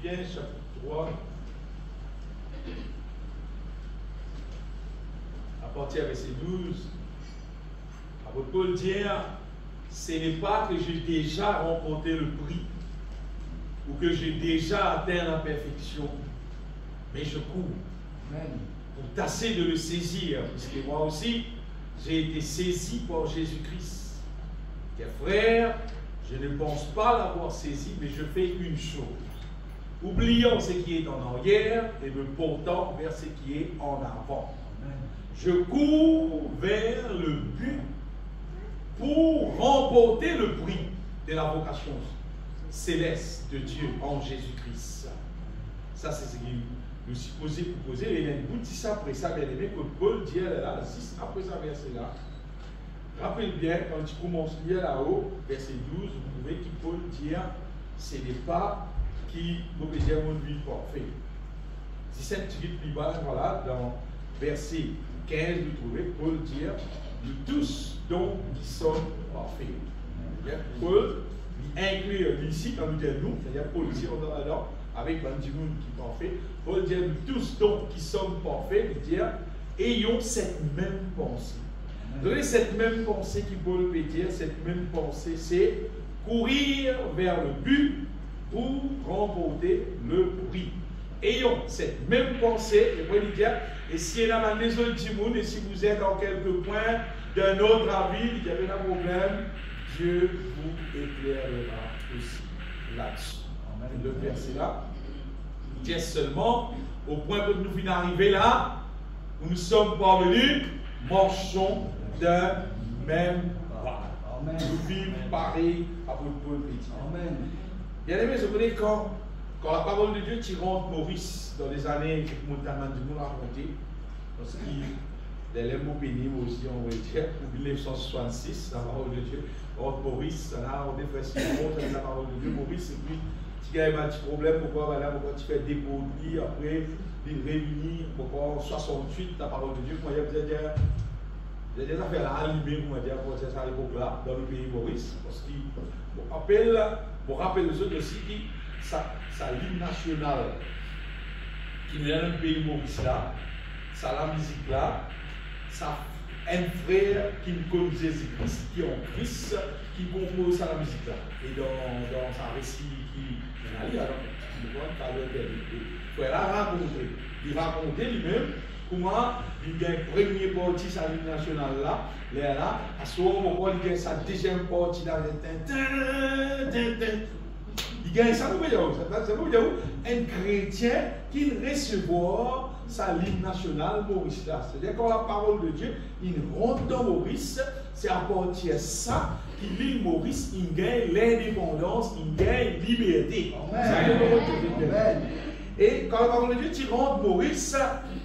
Philippiens chapitre 3, à partir du verset 12, apôtre Paul dit, ce n'est pas que j'ai déjà remporté le prix ou que j'ai déjà atteint la perfection, mais je cours pour tâcher de le saisir, parce que moi aussi, j'ai été saisi par Jésus-Christ. Car frère, je ne pense pas l'avoir saisi, mais je fais une chose. Oubliant ce qui est en arrière et me portant vers ce qui est en avant. Je cours vers le but pour remporter le prix de la vocation céleste de Dieu en Jésus-Christ. Ça, c'est ce qu'il nous supposait proposer. Et il y a une bout de ça après ça, bien aimé, que Paul dit là, après ça, verset-là. Rappelle bien, quand tu commences à lire là-haut, verset 12, vous pouvez que Paul dit, ce n'est pas qui vous pouvez dire mon vie parfait. Si c'est un petit peu plus bas, voilà, dans verset 15, vous trouvez Paul dit, nous tous donc qui sommes parfaits. Paul inclut ici, quand nous disons nous, c'est-à-dire Paul dit, alors, avec Bandimoun qui est parfait, Paul dit, nous tous donc qui sommes parfaits, il dit, ayons cette même pensée. Donc, cette même pensée qui Paul peut dire, cette même pensée, c'est courir vers le but pour remporter le prix. Ayons cette même pensée, et Paul dit, et si il y a la maison du monde, et si vous êtes en quelque point d'un autre avis, il y avait un problème, Dieu vous éclairera aussi là-dessus. Le verset là, il dit seulement, au point que nous venons d'arriver là, où nous sommes parvenus, marchons d'un même pas. Nous vivons pareil à votre Paul Petit. Amen. Bien aimé, je connais quand la parole de Dieu tirante Maurice dans les années que Montaman du monde a raconté, parce qu'il est l'aime pénible aussi, on va dire, pour 1966, la parole de Dieu. Maurice, là, on est fait avec la parole de Dieu. Maurice, et puis, tu as un petit problème, pourquoi tu fais dépôt après, il réunit, pourquoi 68, la parole de Dieu, comment il y a des affaires à allumer, on va dire, pour cette époque-là, dans le pays Maurice, parce qu'il rappelle les autres aussi que sa ligne nationale, qui est dans le pays Maurice là, ça la musique là, ça un frère qui ne connaît Jésus-Christ, qui est en Christ, qui compose la musique là. Et dans sa récit qui est allé, alors, il racontait lui-même comment il a un premier parti sa ligne nationale là, à ce moment il a sa deuxième partie là, il gagne ça, un chrétien qui recevoir sa ligne nationale Maurice là. C'est-à-dire quand la parole de Dieu, il rentre dans Maurice, c'est à partir de ça qu'il l'île Maurice, il gagne l'indépendance, il gagne liberté. Amen. Et quand la parole de Dieu, tu rentres Maurice,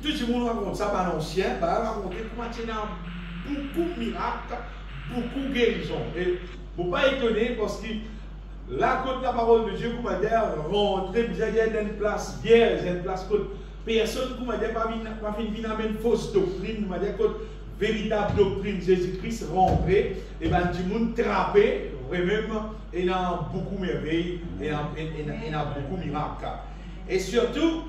tout le monde raconte ça par l'ancien, raconter comment il y a beaucoup de miracles, beaucoup de guérisons. Et il ne faut pas étonner parce que là, quand la parole de Dieu, vous m'avez dit, rentrer, vous avez une place vierge, une place que personne, vous m'avez dit, pas venir amener une fausse doctrine, vous m'avez dit, véritable doctrine Jésus-Christ rentrer, et bien du monde trappé, vraiment, il y a beaucoup de merveilles, il y a beaucoup de miracles. Et surtout,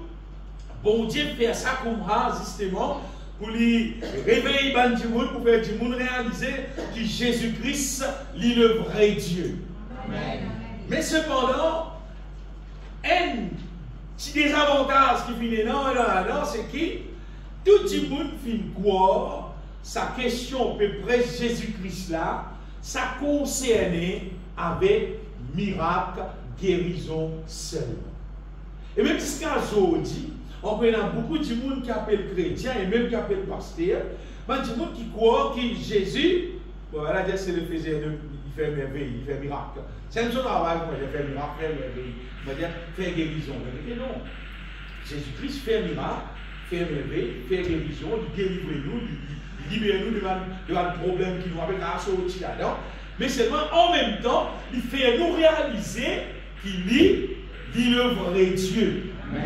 bon Dieu fait ça comme ça, justement, pour lui réveiller du monde, pour faire du monde réaliser que Jésus-Christ est le vrai Dieu. Amen. Mais cependant, un petit désavantage qui finit là, c'est que tout le monde finit quoi, sa question à peu près Jésus-Christ là, ça concernait avec miracle, guérison seulement. Et même jusqu'à aujourd'hui, on a beaucoup de monde qui appelle chrétien et même qui appelle pasteur, mais du monde qui croit que Jésus, voilà, c'est le faiseur de, il fait merveille, il fait miracle. C'est un seul travail, moi, il fait miracle, faire merveille, on va dire, faire guérison. Mais non, Jésus-Christ fait miracle, fait merveille, fait guérison, il délivre nous, il libère nous de un problème qui nous avait sorti là-dedans. Mais seulement en même temps, il fait nous réaliser qu'il est le vrai Dieu. Amen.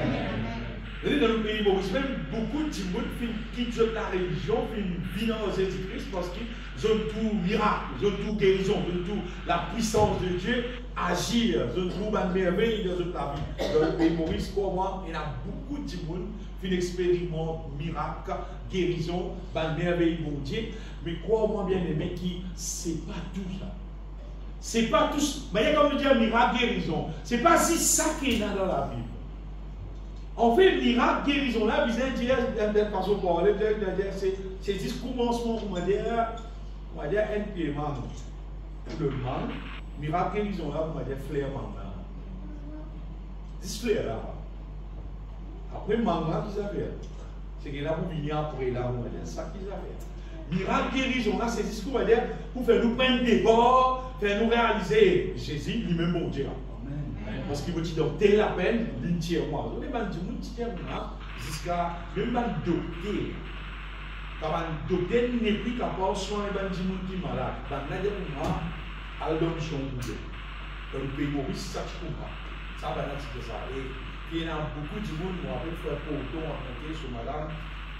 Dans le pays Maurice, même beaucoup de gens qui quittent la religion, viennent dans Jésus-Christ parce qu'ils ont tout miracle, ils ont tout guérison, ils ont tout la puissance de Dieu agir, ils ont tout la merveille dans la vie. Dans le pays Maurice, comment il y a beaucoup de gens qui expérimentent miracle, guérison, la merveille de Dieu, mais comment bien aimé qui c'est pas tout ça. C'est pas tout ça. Mais il y a comme dire miracle, guérison. C'est pas si ça qu'il y a dans la Bible. On fait le miracle, guérison là, vous allez dire, façon parler, c'est ce commencement, on va dire, un paiement. Le mal, miracle, guérison là, on va dire, flair, manga. C'est flair là. Après, manga, qu'ils avaient. C'est que là, vous venez après, là, on va dire, ça qu'ils avaient. Miracle, guérison là, c'est ce qu'on va dire, pour faire nous prendre des bords, faire nous réaliser Jésus, lui-même, bon Dieu. Parce qu'il me dit donc, telle la peine, l'entièrement. Les gens disent, jusqu'à même les docteurs. Quand un docteur n'est plus capable de soigner les gens qui sont malades, il y a un changement. Dans le pays Maurice, ça tu comprends. Ça va être ça. Et il y a beaucoup de gens qui ont fait pourtant raconter sur madame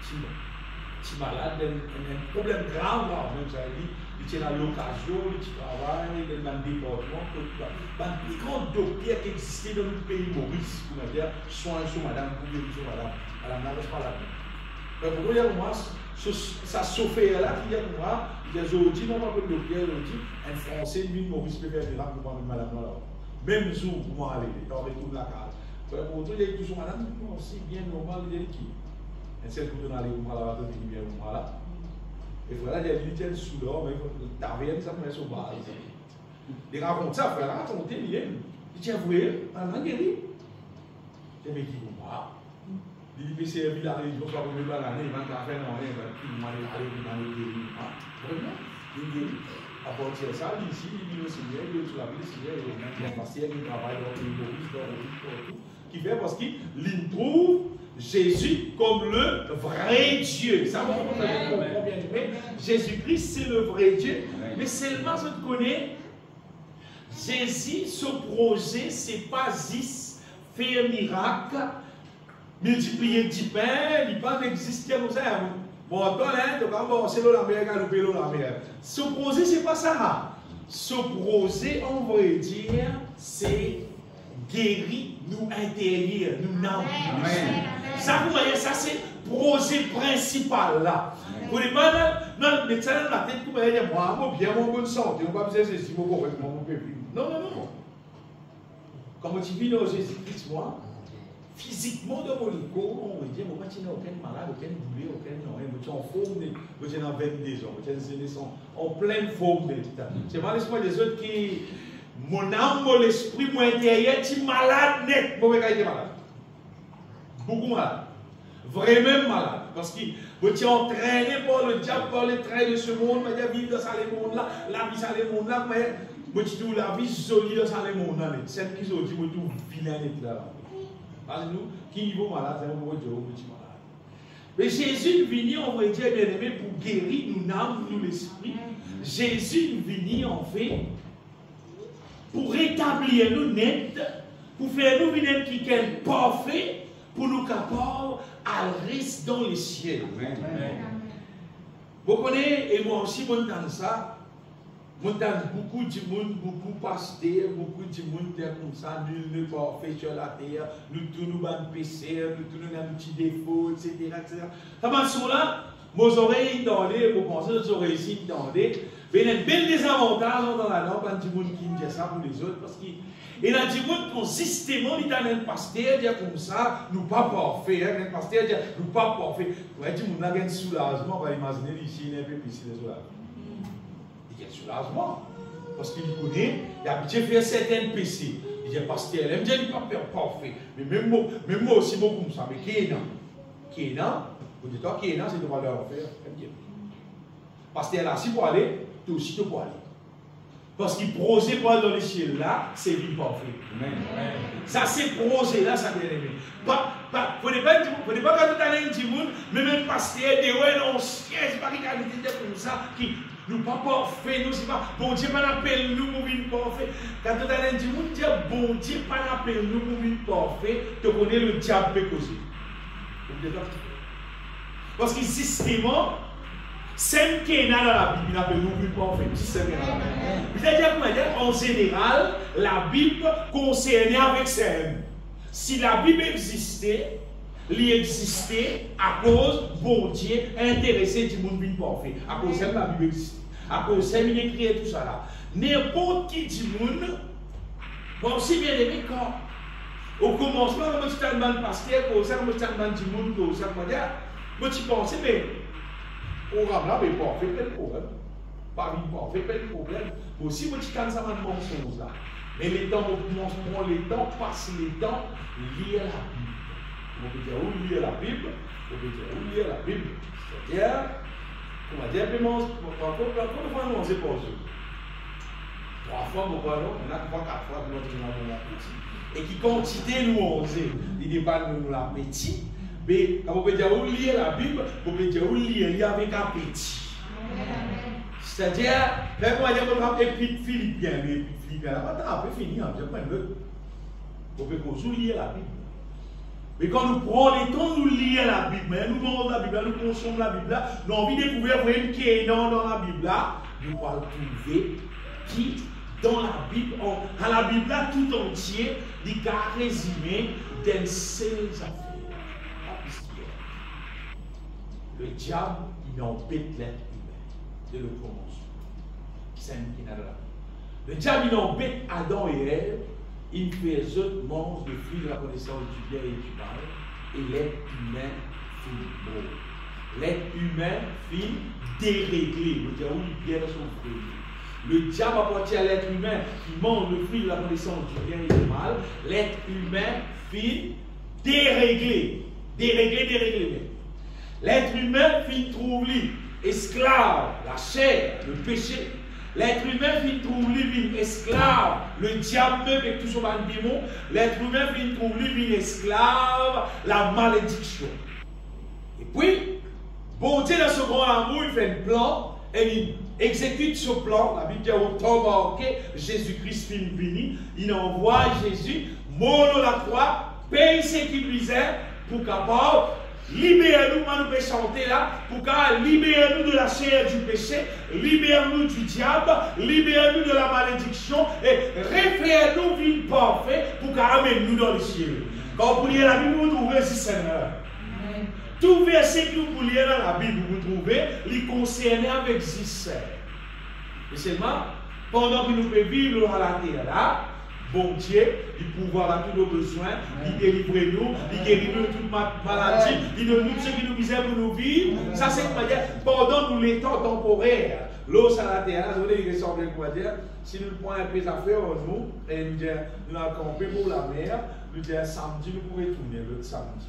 qui est malade, un problème grave, même ça dit. Il y a l'occasion, il travaille, il y a un département, il y a un plus grand docteur qui existait dans le pays Maurice, pour dire, soin sur madame, pour dire sur madame, madame n'a pas la vie. Donc, pour dire, moi, ça sauvé là, qui dit, moi, il y a aujourd'hui, non pas le docteur, aujourd'hui, un Français, lui, Maurice, peut faire des rames pour madame là. Même jour, pour moi, aller, quand on retourne la case. Pour autant, il y a toujours madame, c'est bien normal, il y a qui. Un seul coup de aller pour la bataille, il y a un là. Et voilà, il y a une telle sous l'or, mais taverne, ça me met sur base. Les racontes ça, frère, raconter, il dit, avoué, on a guéri. Il dit, qui comprend. Il dit, mais c'est la religion, soit comme le balané, il va faire non, il va aller dans le guéri. Vraiment, il guérit. À partir de ça, ici, il dit, le Seigneur, il est sur la vie, le Seigneur, il est passé, il travaille dans le Maurice, dans le tout. Qui fait parce qu'il trouve Jésus comme le vrai Dieu. Ça va comprendre bien. Jésus-Christ, c'est le vrai Dieu. Mais seulement, je connais, Jésus, son projet, c'est pas juste faire un miracle, multiplier du pain, il pas exister comme ça. Bon, attends, c'est l'eau la mer, l'eau la mer. Son projet, c'est pas ça. Son projet, on va dire, c'est guérir nous intérieurs, nous n'avons. Ça, vous voyez, ça c'est le projet principal là. Vous ne pas non, mais ça dans la tête, vous voyez, moi, bien, mon bonne santé, on va me dire, c'est mon bébé. Non. Quand tu vis dans Jésus-Christ, moi, physiquement dans mon corps, on va dire, moi, tu n'as aucun malade, aucun douleur, aucun non, tu es en forme, tu es en 22 ans, tu es en pleine forme de l'état. C'est mal l'espoir des autres qui. Mon âme, mon esprit, mon intérieur, tu es malade net. Bon, mais tu es malade. Beaucoup malade. Vraiment malade. Parce que tu es entraîné par le diable, par les traits de ce monde, tu vivre dans ce monde-là, la vie dans ce monde-là, mais tu dis la vie solide dans ce monde-là. Celle qui sont dit, tu es vilain là. Parce que nous, qui niveau malade, c'est un moment de malade. Mais Jésus est venu, on va dire, bien aimé, pour guérir nous l'âme, nous l'esprit. Jésus est venu, en fait, pour rétablir nous net, pour faire nous venir qui est parfait, pour nous capables à rester dans les cieux. Vous connaissez, et moi aussi, je m'entends ça. Je m'entends beaucoup de monde, beaucoup de pasteurs, beaucoup de monde comme ça, nul ne parfait sur la terre, nous tous nous avons péché, nous tous nous avons un petit défaut, etc. Comment sont là? Vos oreilles tendées, vos pensées, vos oreilles ici tendées. Mais il y a un bel désavantage dans la langue quand il y a des gens qui disent ça pour les autres. Parce qu'il y a des gens qui consistement, il y a un pasteur qui dit comme ça, nous pas parfaits. Un pasteur dit, nous pas parfaits. Vous voyez, il y a un soulagement, on va imaginer ici, il y a un peu plus de soulagement. Il y a un soulagement. Parce qu'il connaît, il a habitué à faire certains péchés. Il dit, pasteur, il dit, il n'est pas parfait. Mais même moi aussi, moi comme ça. Mais qui est là? Qui est là? Vous dites, qui est là, c'est de pas leur faire. Pasteur là, si vous aller, tu aussi tu peux aller. Parce qu'il projet pas dans les cieux là, c'est vie parfait. Ça c'est projet là, ça bien aimé. Vous ne pas quand tu as un petit monde, mais même pasteur, des ouais, non, c'est pas qu'il y a des idées comme ça, qui nous pas parfait, nous c'est pas, bon Dieu pas appelle nous pour vivre parfait. Quand tu as un petit monde, bon Dieu pas appelle nous pour vivre parfait, tu connais le diable peut causer. Parce que systématiquement, c'est qu'il y a dans la Bible, il n'a pas nous pas en fait. C'est-à-dire en général, la Bible concernée avec ça. Si la Bible existait, elle existait à cause bon Dieu intéressé du monde parfait. À cause de la Bible existait. À cause de il écrit tout ça là. N'importe qui du monde, bon, si bien aimé quand au commencement, quand je suis un pasteur, quand je suis un du monde, quand je suis un je pense, mais au Ramla, mais pas fait plein de problèmes. Pas vite, pas fait plein de problèmes. Aussi, je suis un mensonge là. Mais les temps, on prend les temps, passe les temps, lire la Bible. On peut dire où lire la Bible, on peut dire où lire la Bible. C'est-à-dire, on va dire, quand on sait pas ça. 3 fois, on va non, on a 3, 4 fois, on a petit. Et qui quantité nous on sait, il n'est pas nous la petit. Mais quand on peut dire où lire la Bible, on peut dire où lire avec un petit. C'est-à-dire, quand on va dire qu'on a épître Philippiens, mais épître Philippiens, là, on a fini, je prends le. On peut lire la Bible. Mais quand nous prenons le temps de lire la Bible, nous lisons la Bible, nous consommons la Bible, nous avons envie de découvrir vraiment qui est dans la Bible, nous allons trouver qui, dans la Bible, dans la Bible tout entier, il y a résumé d'une seule affaire. Le diable, il embête l'être humain, de le commencement. C'est un qui n'a pas. Le diable, il embête Adam et Ève. Il fait eux mange de fruits de la connaissance du bien et du mal, et l'être humain finit beau. L'être humain finit déréglé. Le diable, il vient de son fruit. Le diable appartient à l'être humain qui mange le fruit de la connaissance du bien et du mal. L'être humain finit déréglé. Déréglé. L'être humain finit trouvé esclave, la chair, le péché. L'être humain finit trouvé esclave, le diable même avec tout son démon. L'être humain finit trouvé esclave, la malédiction. Et puis, bon Dieu dans ce grand amour, il fait un plan et il exécute ce plan. La Bible dit au temps marqué, Jésus-Christ finit venu. Il envoie Jésus, mort à la croix, paye ce qu'il brisait pour capable. Libère-nous, nous pouvons chanter là, pour qu'elle libère-nous de la chair du péché, libère-nous du diable, libère-nous de la malédiction et refais-nous vie parfaite pour qu'elle amène-nous dans le ciel. Quand vous lisez la Bible, vous trouvez ce Seigneur. Tout verset que vous lisez dans la Bible, vous trouvez, il concerne avec Jésus. Et seulement, pendant que nous pouvons vivre à la terre là, bon Dieu, il pouvoir à tous nos besoins, il délivre nous, il guérit nous de toute maladie, il donne nous ce qui nous visait pour nous vivre. Ça, c'est une manière, pendant nous les temps temporaires, l'eau sur la terre, là, il ressemble à dire, si nous prenons un peu d'affaires en nous, et nous disons, nous avons campé pour la mer, nous disons, samedi, nous pourrons tourner l'autre samedi.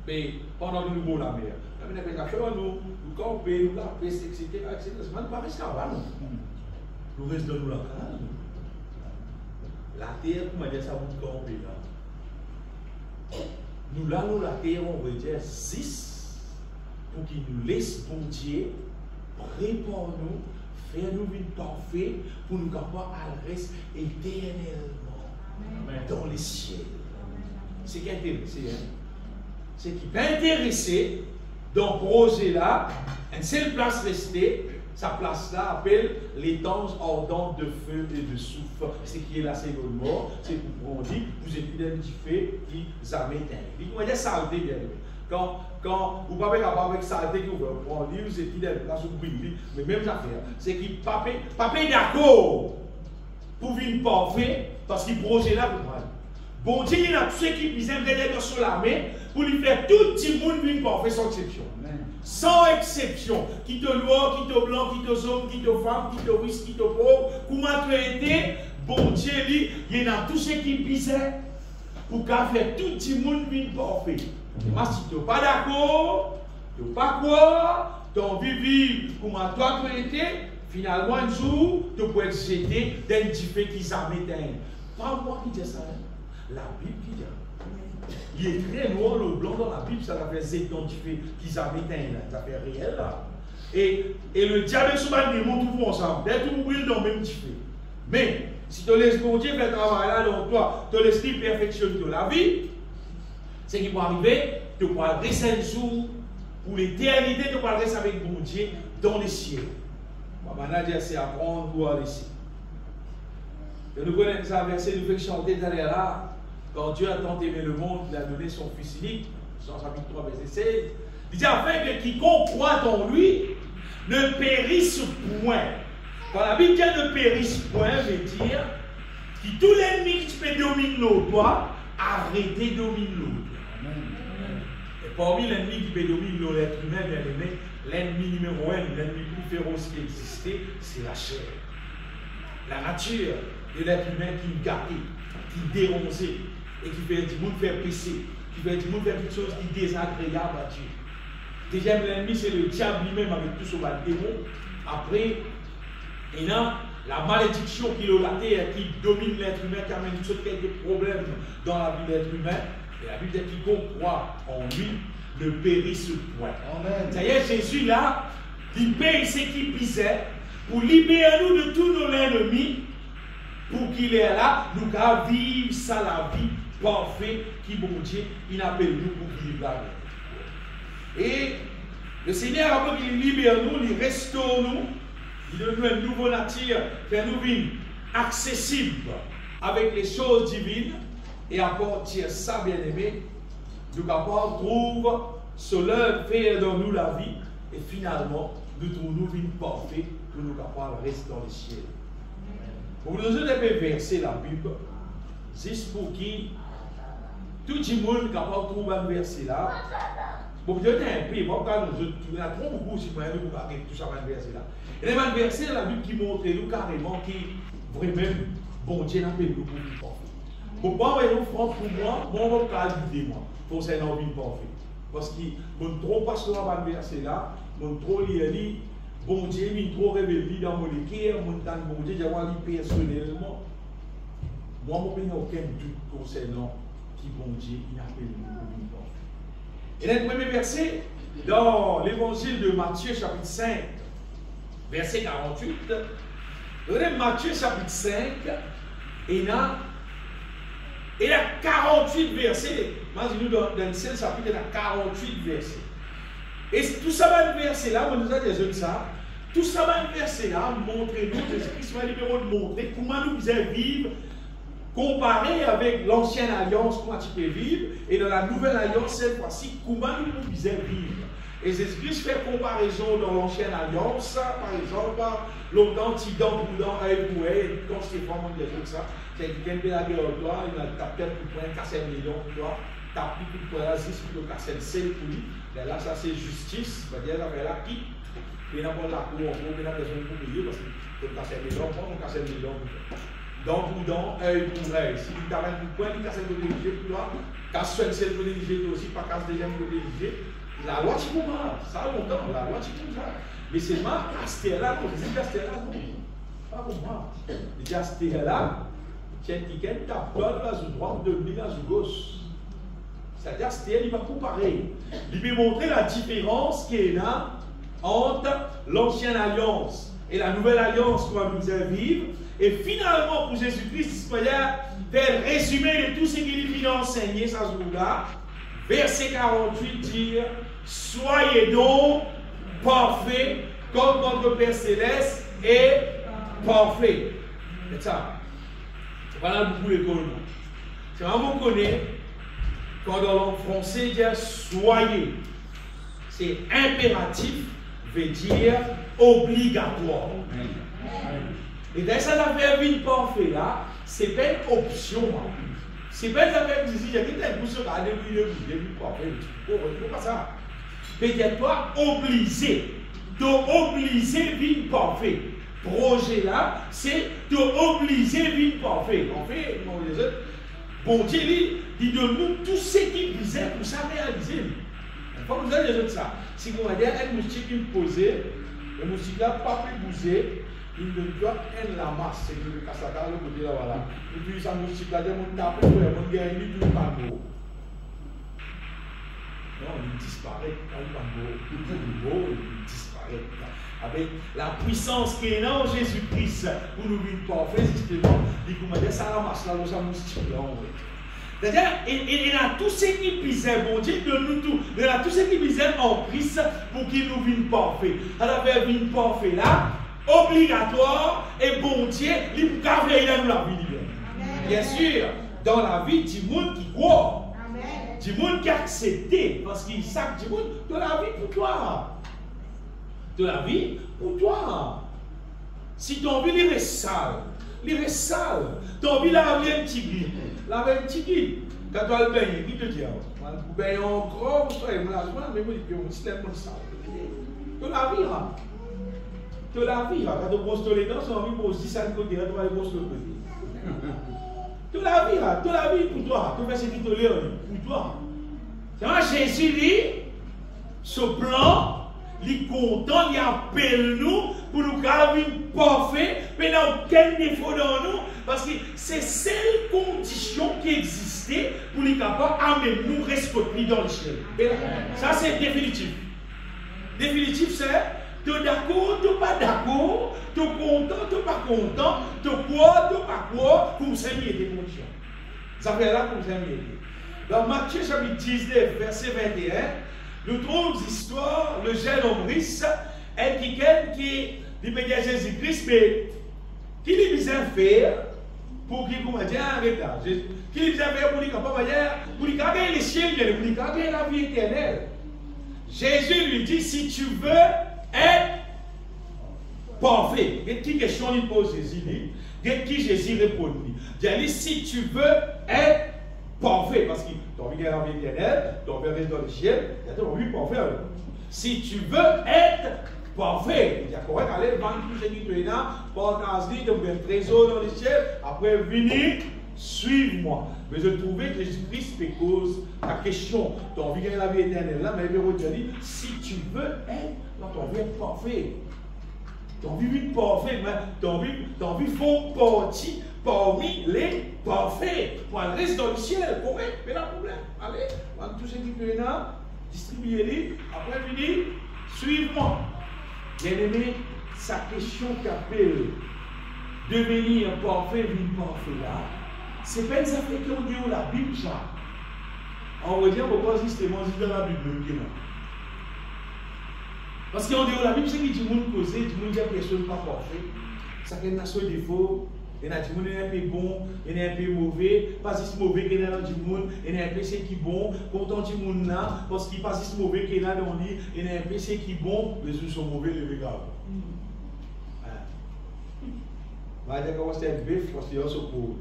Mais pendant que nous avons la mer, nous avons des affaires en nous, nous campons, nous lapons, etc. C'est pas rester avant nous. Nous restons dans la case. La terre, comment dire ça, vous camper là. Nous là, nous, la terre, on veut dire 6 pour qu'il nous laisse bon Dieu, répond-nous, faire-nous une parfait pour nous capables à rester éternellement dans les ciels. C'est qui est intéressé, hein? C'est qui est intéressé dans le projet là, une seule place restée. Sa place-là appelle les temps ardents de feu et de souffle. C'est qui est la seconde mort. C'est pour qu'on dit, vous êtes fidèles qui fait, qui jamais éteint. Il faut dire saleté, bien aimé. Quand vous ne pouvez pas avec saleté, vous pouvez dire, vous êtes fidèles, là, vous brillez. Mais même affaire, c'est qu'il ne d'accord pour vivre parfait, parce qu'il projet là pour moi. Bon Dieu, il y a tous ceux qui disent que sur la main pour lui faire tout le monde vivre parfait sans exception. Sans exception. Qui te noir, qui te blanc, qui te homme, qui te femme, qui te riche, qui te pauvre. Comment tu as été? Bon Dieu, il y en a tous ceux qui disaient pour faire tout le monde vivre parfait. Et moi, si tu n'es pas d'accord, tu n'es pas quoi, tu as envie de vivre comment toi tu as été, finalement, un jour, tu peux être jeté d'un petit fait qui s'en m'éteint. Pas moi qui dis ça. La Bible qui dit. Il est très noir, le blanc dans la Bible, ça va faire s'identifier qu'ils avaient un affaire réelle là. Et le diable et son démon tout vont ensemble. Dès que vous brûlez dans le même petit feu. Mais si tu laisses bon Dieu faire le travail là dans toi, tu l'esprit perfectionne de la vie, c'est qu'il va arriver, tu pourras rester un jour, pour l'éternité, tu pourras rester avec mon Dieu dans les cieux. Maintenant, c'est apprendre pour aller ici. Et nous connaissons ça, verset nous fait chanter derrière là. Quand Dieu a tant aimé le monde, il a donné son Fils unique, Jean chapitre 3, verset 16. Il dit afin que quiconque croit en lui ne périsse point. Quand la Bible dit ne périsse point, veut dire que tout l'ennemi qui peut dominer l'autre doit arrêter de dominer l'autre. Et parmi l'ennemi qui peut dominer l'être humain, bien aimé, l'ennemi numéro 1, l'ennemi plus féroce qui existait, c'est la chair. La nature de l'être humain qui gâtait, qui déronçait, et qui fait du monde faire pécher, qui fait du monde faire quelque chose qui est désagréable à Dieu. Deuxième ennemi, c'est le diable lui-même avec tout son démon. Après, il y a la malédiction qui est la terre, qui domine l'être humain, qui amène toutes quelques problèmes dans la vie de l'être humain. Et la Bible dit qu'il croit en lui ne périsse point. C'est-à-dire Jésus là, il paye ce qu'il pisait pour libérer nous de tous nos ennemis, pour qu'il est là, nous qu'à vivre ça la vie parfaite qui bon Dieu, il appelle nous pour vivre la vie. Et le Seigneur, après qu'il libère nous, il restaure nous, il donne nous une nouvelle nature, fait nous vivre accessible avec les choses divines, et à partir de ça, bien aimé, nous trouve cela fait dans nous la vie, et finalement, nous trouvons nous vie parfaite que nous capables rester dans les cieux. Pour nous devons verser la Bible, juste pour qui tout le monde est capable de trouver un verset là. Pour Dieu un peu, moi, quand nous avons trop beaucoup, si vous avez tout ça, un verset là. Et il y a un verset dans la Bible qui montre nous carrément qui vraiment, bon Dieu n'a pas eu beaucoup de temps. Pour moi, pour moi, on va pas ajouter moi, pour cette envie de parfait. Parce que mon trop pas sur un verset là, mon trop lire, bon Dieu, il trop révélé dans mon équipe, mon temps, bon Dieu, j'ai lu personnellement. Moi, je n'ai aucun doute concernant qui bon Dieu, il n'a pas eu beaucoup de temps. Et le premier verset, dans l'évangile de Matthieu, chapitre 5, verset 48, regardez Matthieu, chapitre 5, et il y a 48 versets. Imaginez-nous dans le seul chapitre, il y a 48 versets. Et tout ça va le verset là, on nous a dit ça. Tout ça va le verset là, montrez-nous, Jésus-Christ va libérer de montrer comment nous pouvons vivre, comparé avec l'ancienne alliance, comment tu peux vivre, et dans la nouvelle alliance, cette fois-ci, comment nous pouvons vivre. Et Jésus-Christ fait comparaison dans l'ancienne alliance, par exemple, longtemps, tu dents pour dents, œil pour œil, quand Stéphane dit des choses ça, c'est quelqu'un qui a la guerre au toi, il a tapé pour prendre, casser un million pour toi, tapé pour toi, juste pour casser le sel pour lui. Là, ça c'est justice, c'est-à-dire qu'il y a la qui, et n'a pas la cour, on a besoin de payer parce que pour casser un million, on casse un million. Dent pour dent, œil pour œil. Si tu t'arrêtes pour point, tu casses le négligé pour toi, casse seul c'est le négligé aussi, pas casse deuxième le négligé. La loi tu comprends, ça longtemps, la loi tu comprends. Mais c'est moi, Astéla, non, c'est Astéla, non. Pas pour moi. Il dit Astéla, tu as un ticket, tu as peur de la joue droite, de la joue gauche. C'est-à-dire Astéla, il va comparer. Il va montrer la différence qu'il y a là entre l'ancienne alliance et la nouvelle alliance qu'on va nous vivre. Et finalement, pour Jésus-Christ, il va faire le résumé de tout ce qu'il vient enseigner, ça jour-là. Verset 48 dit soyez donc parfaits comme votre Père Céleste est parfait. C'est ça. C'est pas là beaucoup l'école. C'est vraiment vous connaissez, quand dans le français, il dit soyez. C'est impératif, veut dire obligatoire. Et dans cette affaire vie parfaite là, c'est pas une option. C'est pas une affaire qui dit, il y a quelqu'un qui se regarde depuis le début parfait. Il ne faut pas ça. Peut-être pas obligé. D'obliger vie parfaite. Projet là, c'est d'obliger vie parfaite. En fait, bon Dieu, il donne nous tout ce qui disait pour ça réaliser. Il faut que vous ayez ça. Si vous regardez un moustique qui me posait, le moustique là, pas plus bouger. Il ne doit être la masse, c'est que le cassata, le côté là, voilà. Et puis ça nous cible, on tape, on gagne, il tout pas beau. Non, il disparaît, quand il pas beau, il disparaît. Avec la puissance qui est là en Jésus-Christ, pour nous vivre parfait, justement, il dit, ça la masse là, ça nous cible là, C'est-à-dire, il a tous ceux qui pisent, bon Dieu, de nous tous. Il a tous ceux qui pisent en Christ pour qu'ils nous viennent parfaits. Alors, viennent parfaits là, obligatoire, et bon Dieu, il peut garder la vie. Bien sûr, dans la vie du monde qui croit, du monde qui a accepté, parce qu'il sait que du monde, de la vie pour toi. De la vie pour toi. Si ton vie il est sale, ton vie là, il y a un petit guide. Là, il y a un petit guide. Quand tu as le bain, qui te dit, vous baigner encore, vous soyez malade, mais vous dites, c'est un peu sale. De la vie, là. De la vie, quand tu brosses les dents, c'est envie de brosser ça de côté, tu vas aller brosser le côté. De la vie pour toi, tu fais ce qui te l'est pour toi. C'est vrai, Jésus dit, ce plan, il est content, il appelle nous pour nous garder parfait, mais il n'y a aucun défaut dans nous, parce que c'est celle condition qui existait pour les capables d'amener nous respecter dans le ciel. Ça, c'est définitif. Définitif, c'est tu es d'accord, tu n'es pas d'accord, tu es content, tu n'es pas content, tu crois, tu n'es pas croire, pour s'aimer des conditions. Ça fait là pour s'aimer. Dans Matthieu chapitre 19, verset 21, nous trouvons l'histoire, le jeune homme riche, est quelqu'un qui dit à Jésus-Christ, mais qui lui besoin faire pour qu'il commence à arrêter. Qui lui besoin faire pour qu'il gagne les ciels, pour qu'il gagne la vie éternelle. Jésus lui dit, si tu veux être parfait, quelle question il pose Jésus, qui Jésus répond, il dit, si tu veux être parfait, parce que tu as envie de gagner la vie éternelle, tu as envie de rester dans le ciel, tu as envie de parfait. Si tu veux être parfait, il y a correct, allez, vendre tout ce qui te est là, partage-lui, tu as un trésor dans le ciel, après venir, suive-moi. Mais je trouvais que Jésus-Christ cause la question, tu as envie de gagner la vie éternelle, là, mais il dit, si tu veux être, là, tu as envie d'être parfait. Tu as envie d'être parfait, mais tu as envie de faire partie parmi les parfaits. Pour aller rester dans le ciel, correct, mais pas de problème. Allez, vendre tout ce qui te est là, distribuez-les, après venir, suive-moi. Bien-aimé, sa question qu'appelle devenir parfait, vivre parfait là, c'est pas une affaire qui ont dit dans la Bible, ça. On va dire pourquoi justement c'est dans la Bible même. Parce qu'on dit dans la Bible, c'est que du monde causé, du monde dit quelque chose pas parfait. Ça fait une son défaut. Il y a du monde qui est un peu bon, il y a un peu mauvais, pas si mauvais qu'il y a dans du monde, il y a un peu qui est bon, content du monde là, parce qu'il pas si mauvais qu'il y a dans le lit, il y a un peu qui est bon, les autres sont mauvais, les regards. On va dire que c'est un bœuf, parce qu'il y a un secours.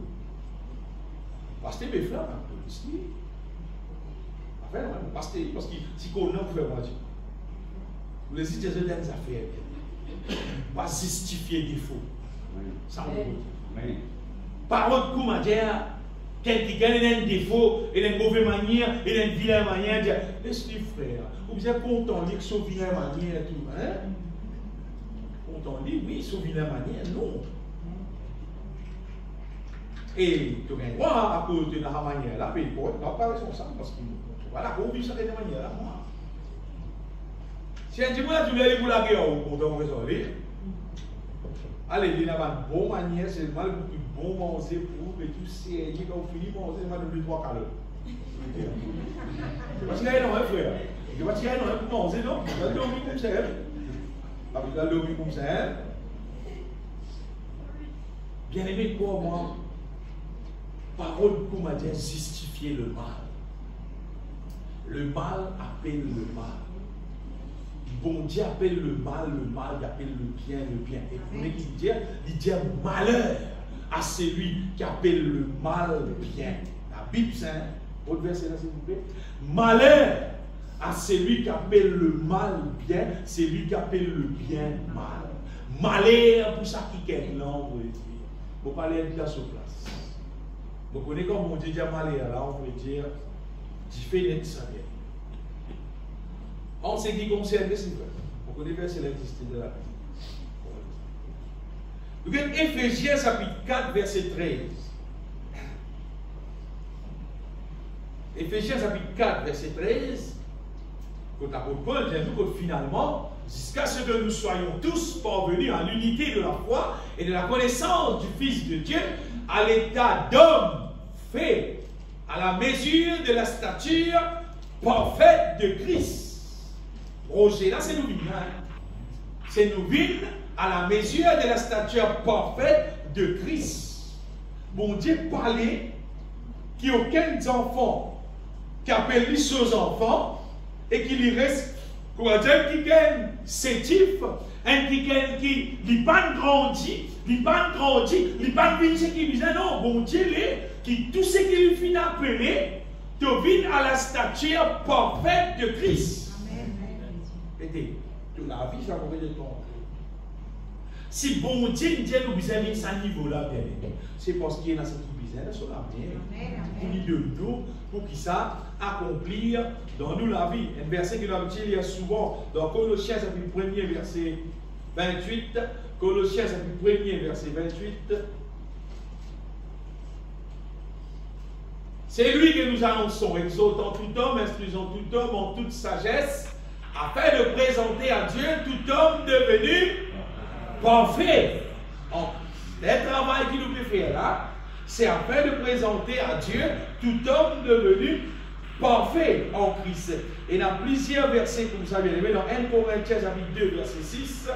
Parce que c'est bœuf là, parce que si on a fait moi, vous les dites des affaires, pas justifier des faux. Ça on peut. Par contre, comment dire, quelqu'un a un défaut, il a une mauvaise manière, il a une vilaine manière, dire, laisse-les frère, vous êtes content de dire que c'est une vilaine manière et tout, hein? Content de dire, oui, c'est une vilaine manière, non. Et tu as droit à cause de la manière là, mais tu n'as pas responsable parce que voilà, on vit ça de cette manière là, moi. Si un petit peu là, tu l'as dit pour la guerre, on peut résoudre. Allez, il y a une bonne manière, c'est mal pour tout bon manger pour et tout c'est quand on finit manger, c'est mal de 3 calories. Parce qu'il y a un frère. Il va tirer un pour manger, non? Il va dormir comme ça. Il va dormir comme ça. Bien aimé, quoi, moi? Parole pour m'a dit justifier le mal. Le mal appelle le mal. Bon Dieu appelle le mal, il appelle le bien. Et pour il dit malheur à celui qui appelle le mal bien. La Bible, c'est un autre verset là, s'il vous plaît. Malheur à celui qui appelle le mal bien, celui qui appelle le bien mal. Malheur pour ça qui est là, on veut dire. Vous parlez de place sur place. Vous connaissez comme on dit malheur là, on veut dire différent de ça. En ce qui concerne les civils, vous connaissez verset l'existence de la Bible. Vous avez Éphésiens chapitre 4, verset 13. Éphésiens chapitre 4, verset 13. Quand l'apôtre Paul vient nous que finalement, jusqu'à ce que nous soyons tous parvenus à l'unité de la foi et de la connaissance du Fils de Dieu, à l'état d'homme fait à la mesure de la stature parfaite de Christ. Roger, là c'est nous vînes. C'est nous vînes à la mesure de la stature parfaite de Christ. Bon Dieu parlait qu'il n'y a aucun enfant qui appelle les choses enfants et qu'il y reste, comment dire, qui est sétif, qui n'est pas grandi, il n'est pas grandi, il n'est pas venu ce qui disait non, bon Dieu, qui tout ce qu'il finit appeler, te vient à la stature parfaite de Christ. Amen. La vie, ça va de ton. Si bon Dieu dit nous besoin de ce niveau-là, c'est parce qu'il y a ce qui besoin sur la vie. Pour nous, pour qu'il ça accomplir dans nous la vie. Un verset que nous avons dit souvent dans Colossiens, chapitre 1er, verset 28. Colossiens, chapitre 1er, verset 28. C'est lui que nous annonçons, exhortant tout homme, instruisant tout homme en toute sagesse, afin de présenter à Dieu tout homme devenu parfait. Le travail qu'il nous peut faire là, c'est afin de présenter à Dieu tout homme devenu parfait en Christ. Et dans plusieurs versets, comme vous savez, dans 1 Corinthiens chapitre 2, verset 6.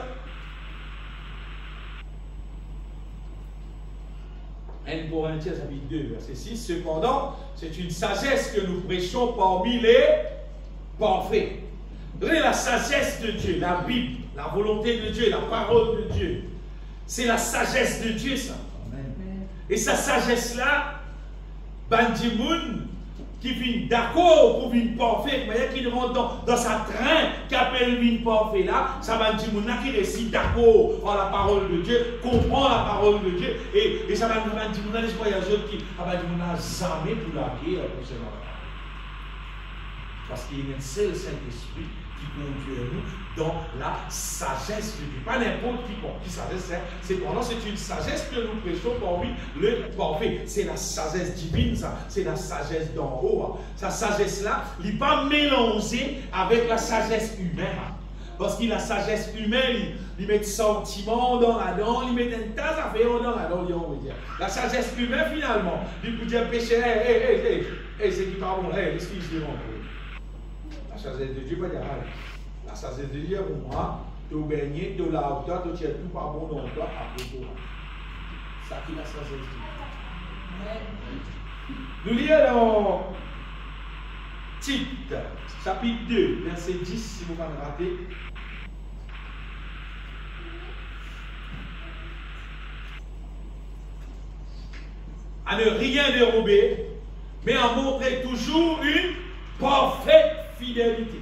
1 Corinthiens chapitre 2, verset 6. Cependant, c'est une sagesse que nous prêchons parmi les parfaits. Regardez la sagesse de Dieu, la Bible, la volonté de Dieu, la parole de Dieu. C'est la sagesse de Dieu, ça. Amen. Et sa sagesse-là, Bandimoun, qui vient d'accord pour venir parfait, mais qui rentre dans sa train, qui appelle venir parfait là, ça Bandimoun qui récite d'accord en la parole de Dieu, comprend la parole de Dieu, et ça Bandimoun, les voyageurs qui, Bandimoun n'a jamais pour la guerre pour ce moment. Parce qu'il y a un seul Saint-Esprit qui conduit nous dans la sagesse de Dieu. Pas n'importe qui sagesse, cependant c'est une sagesse que nous prêchons parmi le parfait. C'est la sagesse divine, ça. C'est la sagesse d'en haut. Sa sagesse-là, il n'est pas mélangée avec la sagesse humaine. Parce que la sagesse humaine, il met des sentiments dans la dent, il met un tas d'affaires dans la dent, on veut dire. La sagesse humaine, finalement, il peut dire péché, c'est qui parle, excusez-moi. La sagesse de Dieu, pas dire, la sagesse de Dieu, pour moi, tu es baigné, tu es là, tu es tout pas bon dans toi, après toi. Ça qui est la sagesse de Dieu. Nous lisons dans Tite, chapitre 2, verset 10, si vous ne pouvez pas rater. À ne rien dérober, mais à montrer toujours une parfaite fidélité.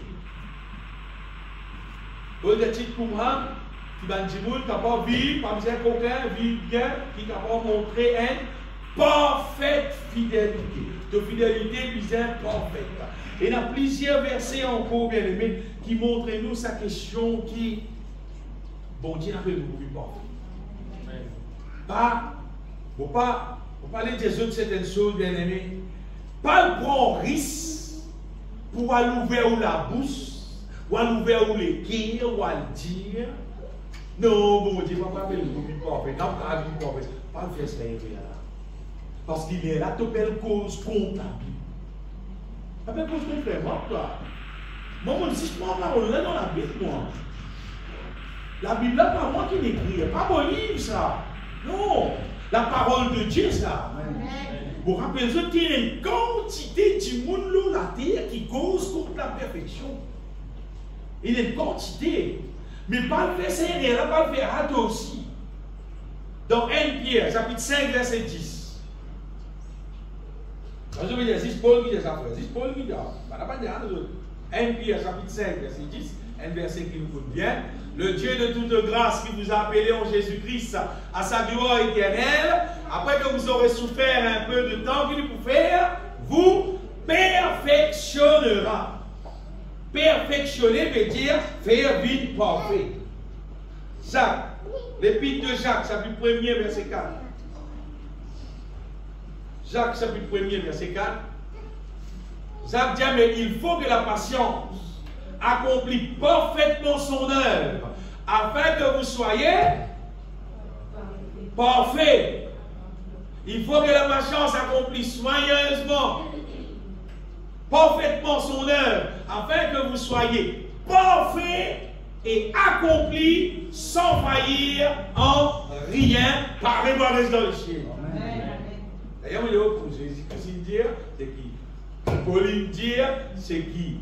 Vous avez dit pour moi, qui va dire qui capable de vivre, pas besoin qu'aucun vivre bien, qui est capable de montrer une parfaite fidélité. De fidélité, bien parfaite. Et il y a plusieurs versets encore, bien aimés, qui montrent nous sa question qui, bon Dieu n'a fait nous vivre parfait. Faut pas parler des autres certaines choses, bien aimés. Pas le prendre risque pour aller ouvrir la bouche, ou aller ouvrir les quilles, ou aller dire, non, bon Dieu, pas faire nous vivre parfait. Non, pas vivre parfait. Pas le faire cela là. Parce qu'il est là, tu belle cause comptable. La belle cause complémentaire, toi. Moi, si je prends la parole là dans la Bible, moi. La Bible là, pas moi qui l'écris, pas mon livre, ça. Non, la parole de Dieu, ça. Vous rappelez-vous qu'il y a une quantité du monde sur la terre qui cause contre la perfection. Il y a une quantité. Mais pas le faire, c'est rien, pas le faire à toi aussi. Dans 1 Pierre, chapitre 5, verset 10. Je veux dire, c'est Paul qui dit ça, c'est Paul qui dit ça. 1 Pierre, chapitre 5, verset 10, un verset qui nous coûte bien. Le Dieu de toute grâce qui vous a appelé en Jésus-Christ à sa gloire éternelle, après que vous aurez souffert un peu de temps qu'il vous faire, vous perfectionnera. Perfectionner veut dire faire vite parfait. Jacques, l'épître de Jacques, chapitre 1er, verset 4. Jacques, chapitre 1er, verset 4. Jacques dit, mais il faut que la patience accomplisse parfaitement son œuvre, afin que vous soyez parfaits. Il faut que la patience accomplisse soigneusement parfaitement son œuvre, afin que vous soyez parfaits et accomplis sans faillir en rien par les gloires dans le ciel. D'ailleurs, pour Jésus-Christ dire, c'est qui? Pauline dire, c'est qui?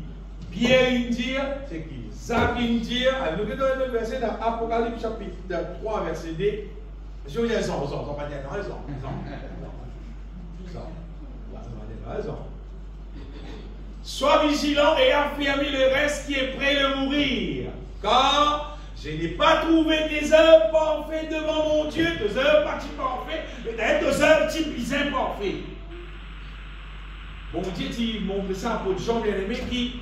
Pierre dire, c'est qui? Jacques dire. Nous avons le verset dans Apocalypse chapitre 3, verset 2. Je vous ai raison, on va dire raison. Sois vigilant et affirmez le reste qui est prêt de mourir. Car je n'ai pas trouvé des œuvres parfaites devant mon Dieu, des œuvres parties parfaites, mais d'ailleurs des œuvres types imparfaites. Bon Dieu dit, montre ça pour Jean bien-aimé qui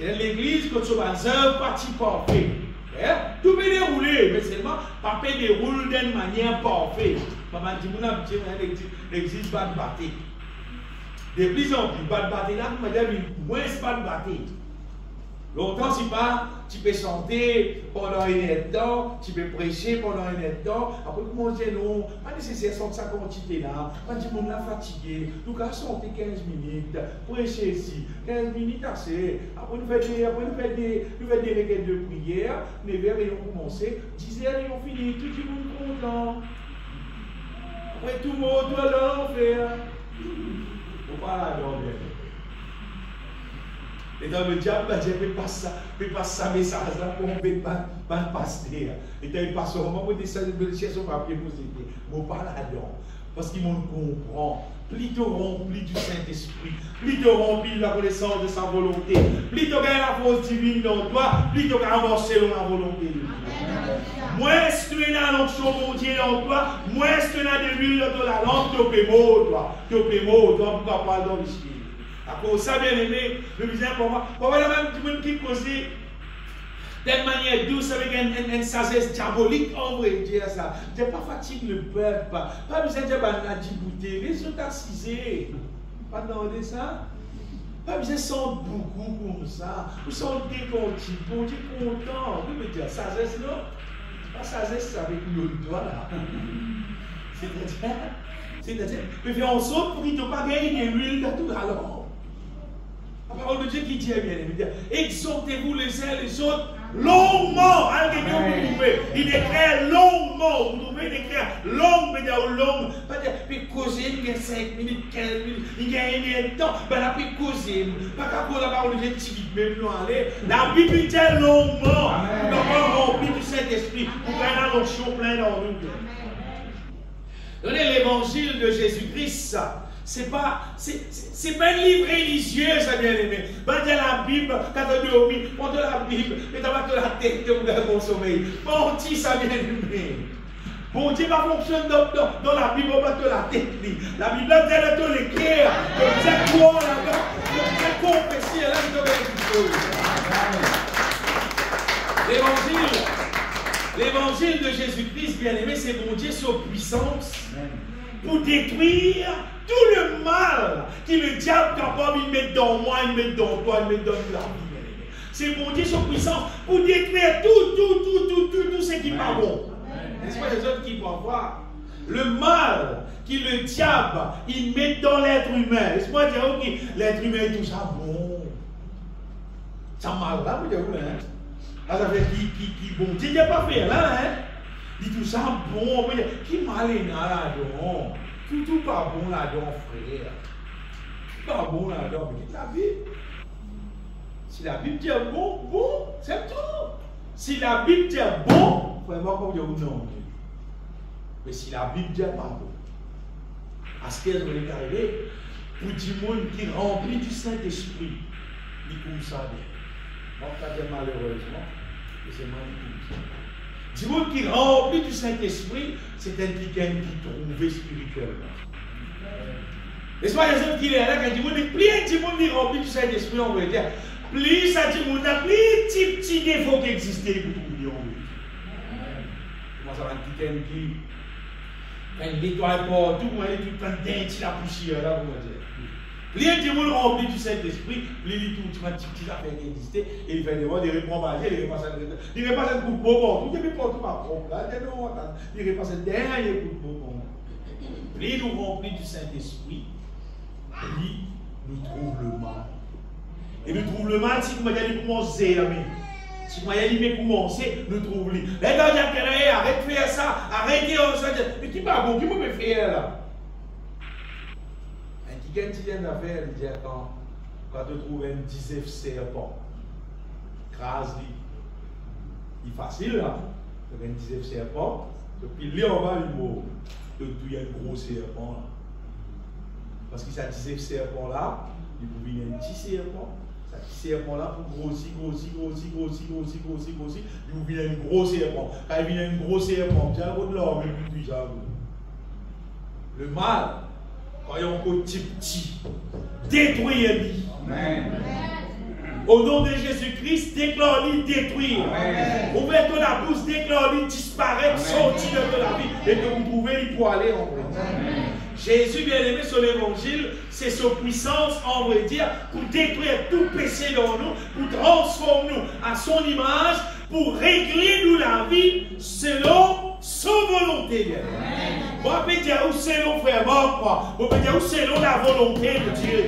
est l'église que tu as des œuvres parties parfaites. Tout peut dérouler, mais seulement pas peut dérouler d'une manière parfaite. Maman dit, mon ami, l'église va te battre. De plus en plus, pas de battre là, madame, moins pas de battre. Longtemps, tu peux chanter pendant une heure de temps, tu peux prêcher pendant une heure de temps. Après, comment dire non, pas nécessaire de ça quantité là. Pas du monde là fatigué. Nous allons chanter 15 minutes, prêcher ici, 15 minutes assez. Après, nous faisons des requêtes de prière, 9h et on commence, 10h et on finit, tout le monde content. Après, tout le monde doit l'enfer. On parle à l'enfer. Et dans le diable, Dieu ne peut pas ça message là pour ne pas passer. Et il passe au moment où il cherche son papier pour s'aider. On parle là-dedans. Parce qu'il me comprend. Plutôt rempli du Saint-Esprit, plutôt rempli de la connaissance de sa volonté, plutôt qu'il y a la force divine dans toi, plutôt qu'il y a avancé dans la volonté de Dieu. Moins tu es dans l'onction de Dieu dans toi, moins tu es dans de l'huile dans la lampe, tu peux mot, toi, pourquoi pas dans l'esprit. À cause de ça, bien aimé, le bizarre pour moi, pour voir même tout le monde qui causait d'une manière douce avec une sagesse diabolique, on va dire ça. Tu n'es pas fatigué le peuple, pas besoin de dire la dibouté, les autres assisés. Pas demander ça. Pas besoin de sentir beaucoup comme ça. Vous sentez content, bon Dieu content. Vous me dire sagesse, non? Pas sagesse avec le doigt là. C'est-à-dire, mais faire en sorte pour qu'il ne pas gagner de l'huile dans tout alors. La parole de Dieu qui dit bien, exhortez-vous les uns les autres longuement. Il écrit longuement. Vous trouvez d'écrire long, mais long. Pas de causer, il y a 5 minutes, 15 minutes, il y a un temps. Ben la puis causer. Pas qu'à cause de la parole de Dieu, même nous aller. La Bible dit longuement. Nous avons rempli du Saint-Esprit. Pour gagner la notion plein dans nous. Donnez l'évangile de Jésus-Christ. C'est pas un livre religieux, ça bien aimé. Quand tu as la Bible, quand tu as dormi, prends de la Bible, et tu as la tête de mon sommeil. Bon, tu ça bien aimé. Bon Dieu va fonctionner dans la Bible, on va te la tête. La Bible, elle est dans les cœurs. C'est quoi là-dedans? C'est confessé, là, je te quelque chose. L'évangile de Jésus-Christ, bien aimé, c'est bon Dieu, sa puissance pour détruire tout le mal que le diable est capable de mettre dans moi, il met dans toi, il met dans la vie, bien aimé. C'est bon Dieu, sa puissance pour détruire tout ce qui n'est pas bon. N'est-ce pas les autres qui vont voir le mal que le diable il met dans l'être humain? Laisse-moi dire, ok, l'être humain est tout ça bon. Ça mal là, vous dites, hein? Ça fait qui bon Dieu n'a pas fait là, hein? Dit tout ça bon, qui mal est là-dedans? Tout pas bon là-dedans, frère. Pas bon là-dedans, mais quitte la Bible. Si la Bible dit bon, c'est tout. Si la Bible dit bon, vraiment, comme vous dites non. Mais si la Bible dit pas bon, à ce qu'elle est arrivée, pour du monde qui est rempli du Saint-Esprit, il comme ça bien. Bon, malheureusement, c'est mal. Du monde qui est rempli du Saint-Esprit, c'est un quelqu'un qui trouve spirituellement. Et soit les gens qui est là, quand du monde, plus du monde est rempli du Saint-Esprit, on veut dire, plus ça du monde a plus de petits défauts qui existent pour trouver. Comment ça va être quelqu'un qui, quand il nettoie pas tout, il est tout le temps denti la poussière là, on va dire. Plus du monde rempli du Saint-Esprit, plus il tout le temps petit affaire qui existent, et il fait des mots, il répond pas, il repasse un coup de beau, tout est pas tout pas propre là, il repasse un dernier coup de beau. Plus nous remplis du Saint-Esprit, plus nous trouvons le mal. Et nous trouvons le mal si nous allons commencer. Si nous allons commencer, nous trouvons. Les gars, arrête de faire ça, arrêtez ça. Mais qui va bon, qui peut faire là? Qui gagne d'affaires, il dit quand tu trouves un 19 serpent, crase-lui. Il est facile là. Tu as un 19 serpent, puis là on va lui mot. Il y a un gros serpent là. Parce que ça 19 serpent là, il peut venir un petit serpent. Ça petit serpent là pour grossir, il vient un gros serpent. Quand il vient un gros serpent, il y a un de l'homme, puis ça. Le mal, quand il y a un petit, détruis-le. Amen. Au nom de Jésus-Christ, déclare-lui détruire. Ouvre ton bouche, déclare-lui disparaître, sortir de la vie et que vous trouvez lui pour aller en vrai. Jésus, bien aimé sur l'évangile, c'est sa puissance, on veut dire, pour détruire tout péché dans nous, pour transformer nous à son image, pour régler nous la vie selon sa volonté. Vous pouvez dire où selon frère mort, vous pouvez dire où selon la volonté de Dieu.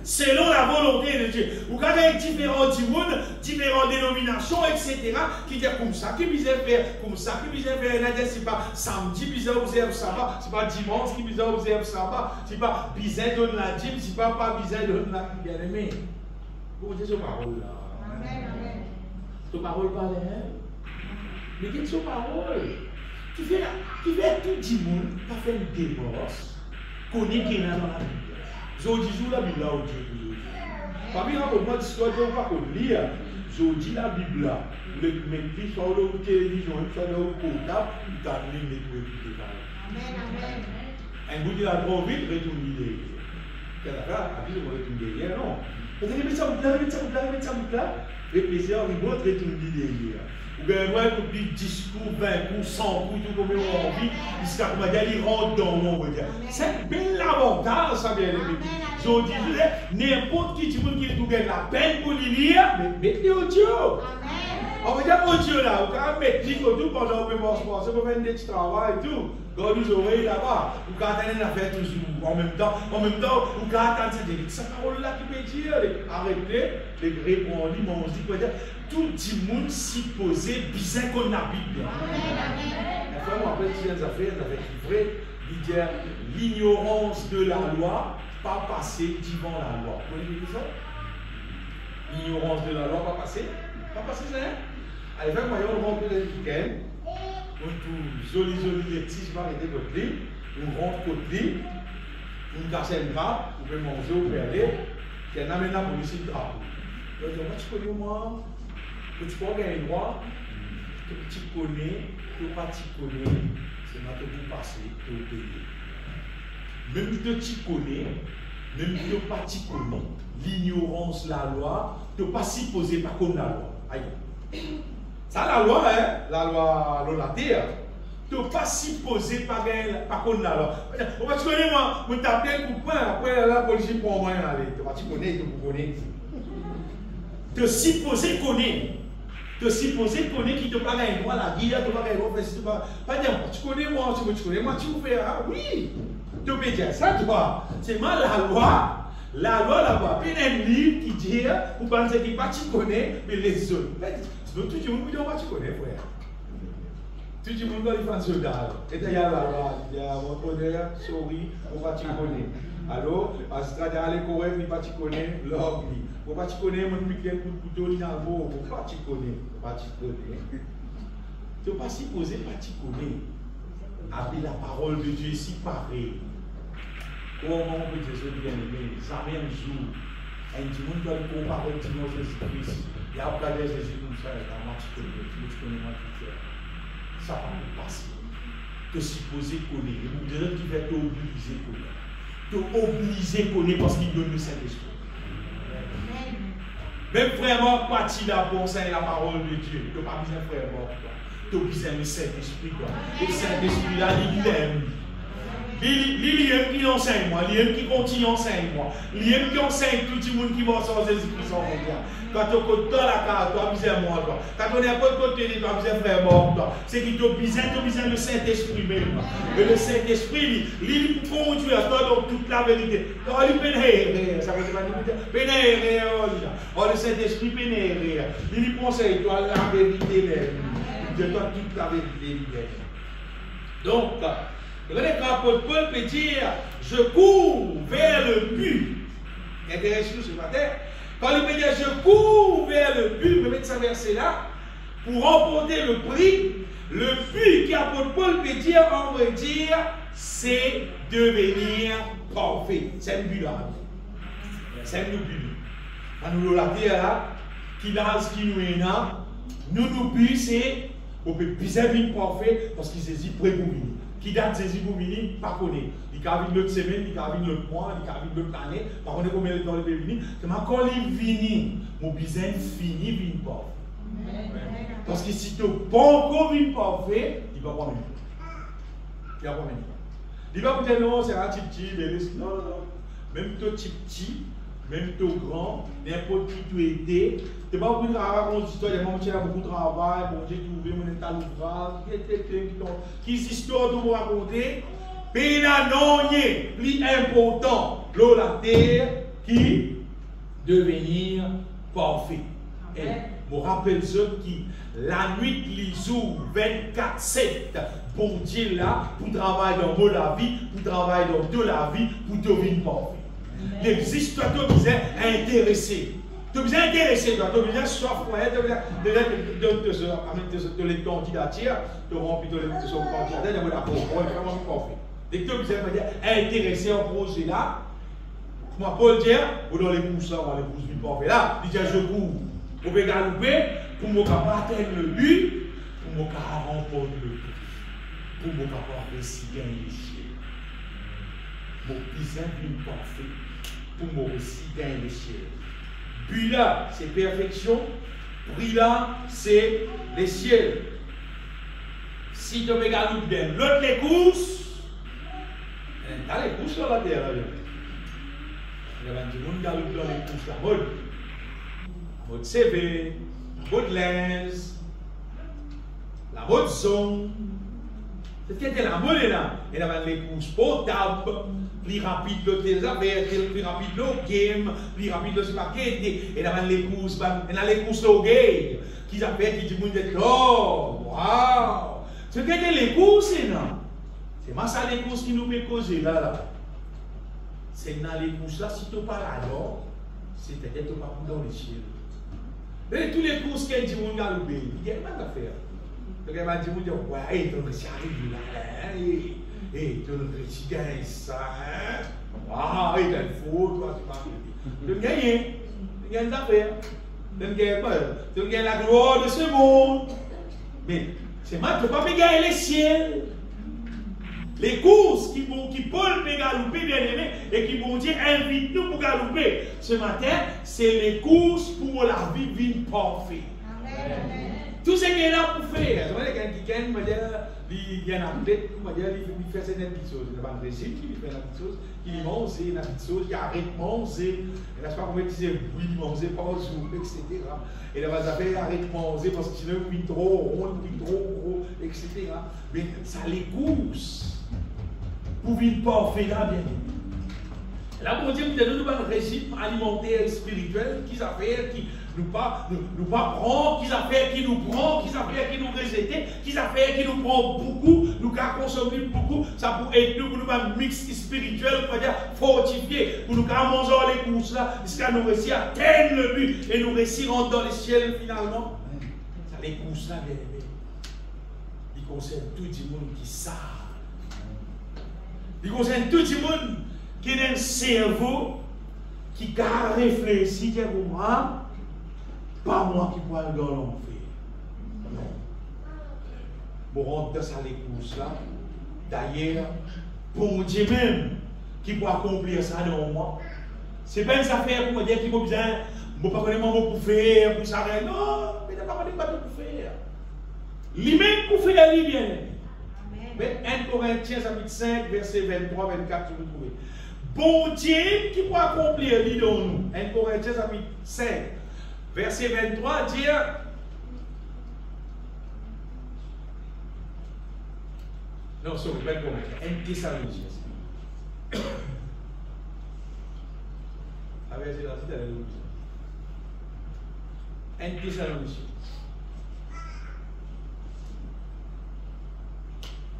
Selon la volonté de Dieu. Vous avez différents mondes, différentes dénominations, etc. qui disent comme ça, qui visent faire, comme ça, qui visent faire, c'est pas samedi, bizarre vous avez sabbat, c'est pas dimanche, qui bizarre vous avez sabbat, c'est pas bizarre de la dîme, c'est pas bizarre de la bien aimé. Vous dites ce parole là. Amen, amen. Ce parole parle mais qu'est-ce que ce parole? Tu fais tout le monde, tu as fait une divorce, connaît qui est dans la Bible. Je dis la Bible là au Dieu. Parmi les racontements d'histoire, je ne vais pas lire. Je dis la Bible là. Le mec qui sort de la télévision, il sort de la portable, il t'a mis les deux écouter. Amen, amen. Un bout de la trop vite, retourne l'idée. Quelle affaire? La Bible retourne derrière, non. Vous allez mettre ça bout là. Le plaisir, il va retourne l'idée. Vous avez un petit discours, 20 coups, 100 coups, tout comme on a envie, jusqu'à ce qu'il rentre dans le monde. C'est un bel avantage, ça bien aimé. Je dis, n'importe qui qui la peine pour le lire, mais mettez au Dieu. On va dire au Dieu là, vous pouvez mettre au tout pendant que vous pensez, vous pouvez faire des travail et tout. Quand nous oreilles là-bas, vous pouvez attendre une affaire toujours. En même temps, vous pouvez attendre cette parole-là qui peut dire, arrêtez, les grès pour en lire, mais on se dit quoi dire. Tout le monde s'y posait bizarre qu'on habite bien. La femme après des affaires avec vrai, il dit l'ignorance de la loi, pas passer devant la loi. Vous voyez ça? L'ignorance de la loi, pas passer ça. Allez, faites moi, on rentre dans le week-end, on tout joli les petits, je vais arrêter votre lit, on rentre côté lit, on casse un drap, on peut manger, on peut aller, il y en a maintenant pour ici le drapeau. Donc, moi, tu connais moi? Que tu peux gagner droit, que tu connais, que tu connais, c'est maintenant pour passer, que tu payer. Même que tu connais, même que tu connais, l'ignorance, la loi, tu ne pas s'y poser pas comme la loi. Aïe. Ça, la loi, hein, la loi de la terre, tu ne pas s'y poser pas comme la loi. Tu connais, moi, je t'appelle pour point, après la police pour moi, tu connais, tu connais. Tu s'y poser connaître. Tu supposé connaître qui te parle à moi, la guilla, tu parles à moi, pas dire, tu connais moi, tu fais, ah oui, tu peux dire ça, tu vois. C'est mal la loi, puis il y a un livre qui dit, vous pensez qu'il pas tu connais, mais les autres. Tout le monde dit, tu connais, frère. Tout le monde va faire un soldat. Et il y a la loi, il y a mon honneur, sorry, on va tu connais. Alors, parce que les corrects, mais pas tu connais, l'homme. Vous ne connaissez pas plus qu'un coup de couteau dans le mot. Vous ne connaissez tu ne pas s'y poser, pas tu connais. Avec la parole de Dieu si pareil. Comment on peut dire ça bien aimé? Ça même jour. Et tout le monde doit comparer au Dimanche Jésus-Christ. Il y a plein de Jésus comme ça, et moi tu connais moi tout faire. Ça va nous passer. Te supposer connaître. Et vous direz qu'il va t'obliger connaître. T'obliger connaître parce qu'il donne le Saint-Esprit. Même frère mort, parti là pour enseigner la parole de Dieu. Tu n'as pas besoin de frère mort. Tu as besoin de Saint-Esprit. Le Saint-Esprit là, il aime. Lui qui enseigne moi, lui qui continue à enseigner moi, lui qui enseigne tout le monde qui va sans Jésus-Christ en mondial. Quand tu as dans la carte, tu as besoin de moi. Quand tu n'as pas de côté, tu as besoin de frère mort. C'est qu'il t'a besoin de Saint-Esprit même. Et le Saint-Esprit, lui conduire toi dans toute la vérité. Quand il pénère, ça veut dire pénère. Oh, le Saint-Esprit pénère. Il lui conseille toi la vérité même. De toi toute la vérité. Donc, regardez quand l'apôtre Paul peut dire, je cours vers le but. Intéressez-vous ce matin. Quand il peut dire, je cours vers le but, je vais mettre ce verset-là, pour remporter le prix. Le but qu'apôtre Paul peut dire, on va dire, c'est devenir parfait. C'est le but là. C'est le but. Quand nous la terre là, qui dans ce qui nous est là, nous but c'est, on peut bien venir parfait parce qu'il saisit prêt pour venir. Qui date saisi pour venir, pas connaître. Il y a une autre semaine, il y a une autre mois, il y a une autre année, par contre, combien de temps il peut venir. C'est quand il vient, mon business fini, il vient pas. Parce que si tu n'as pas encore vu parfait, il va pas venir. Il va pas venir. Il va vous dire non, c'est un petit, non. Même toi petit, même toi grand, n'importe qui tu étais, tu n'as pas beaucoup de travail, mon histoire, il y a beaucoup de travail, bon Dieu, tu ouvres mon état l'ouvrage, qui histoire de vous raconter, mais là, non, plus important, l'eau, la terre, qui devenir parfait. Et je me rappelle ceux qui, la nuit, les jours 24/7, pour Dieu là, pour travailler dans la vie, pour travailler dans toute la vie, pour devenir parfait. Il existe, toi, tu as besoin d'intéressé. Tu as besoin d'intéressé, tu as besoin de soif, tu as besoin de les candidatures, tu remplis de son candidature, tu as vraiment parfait. Dès que tu as besoin d'intéressé en projet là, moi, Paul dit, ou dans les pousses là, on les pousses du parfait là, il dit, je cours, pour me galoper, pour me atteindre le but, pour me remporter le but, pour me réussir les cieux. Mon besoin d'une parfait, pour me réussir les cieux. But là, c'est perfection. Prix là, c'est les cieux. Si tu me galoupes bien, l'autre les courses, tu as les courses sur la terre. Il y a du monde qui galoupe dans les courses, la mode CV, la mode lens, la mode zone. C'est ce qui était la mode là. Il y avait les courses potables, plus rapide les affaires, plus rapide le game, plus rapide le spaghetti. Il y avait les courses, il y a les courses au game, qui s'appellent, qui disent, oh, waouh. Ce qui était les courses là. C'est moi ça les courses qui nous fait causer là. C'est dans les courses là, si tu n'es pas là, c'est peut-être que tu n'es pas dans les cieux. Et tous les courses qui disent, on a loupé, il y a pas d'affaire. Donc elle m'a dit, ouais, tu as arrivé là, tu as gagné ça, waouh, il a une faute, toi, tu m'as gagné. Tu gagnes des affaires. Tu gagnes la gloire de ce monde. Mais c'est moi, tu ne peux pas gagner les ciels. Les courses qui Paul peut galouper, bien aimé, et qui vont dire, invite-nous pour galouper. Ce matin, c'est les courses pour la vie vive parfaite. Amen. Tout ce qu'il est là pour faire. Je vois quelqu'un qui gagne, il y a un athlète, il fait certaines petites choses. Il y a un régime qui fait une petite chose, qui mange une petite chose, qui arrête de manger. Il n'a pas comment dire, oui, manger par jour, etc. Et là, il va arrêter de manger parce que sinon, il est trop rond, il est trop gros, etc. Mais ça les course. Pour vivre parfait là, bien. Là, pour dire, nous avons un régime alimentaire et spirituel qui s'appelle, qui nous pas prend, qui s'appelle, qui nous prend, qui s'appelle, qui nous rejette, qui s'appelle, qui nous prend beaucoup, nous consommer beaucoup, ça pour aider nous, pour nous faire un mix spirituel, pour dire fortifié, pour nous manger les courses là, jusqu'à nous réussir à atteindre le but et nous réussir à rentrer dans les ciels finalement. Ça, les courses là, bien aimé, ils concernent tout le monde qui savent. Il concerne tout le monde qui a un cerveau qui a réfléchi, qui est pour moi, pas moi qui peux aller dans l'enfer. Non. Pour rentrer dans les courses là, d'ailleurs, pour Dieu même qui peut accomplir ça dans moi, c'est pas une affaire pour me dire qu'il faut besoin, je ne sais pas comment pour faire, pour ça, non, mais je ne sais pas comment pour faire. Lui-même pour faire, lui bien. Mais 1 Corinthiens chapitre 5, verset 23, 24, vous trouvez. Bon Dieu qui peut accomplir l'idée en nous. 1 Corinthiens chapitre 5, verset 23, dit. Non, sorry, 1 Corinthiens, 1 Thessaloniciens. Ah, verset là, c'est la 1 Thessaloniciens.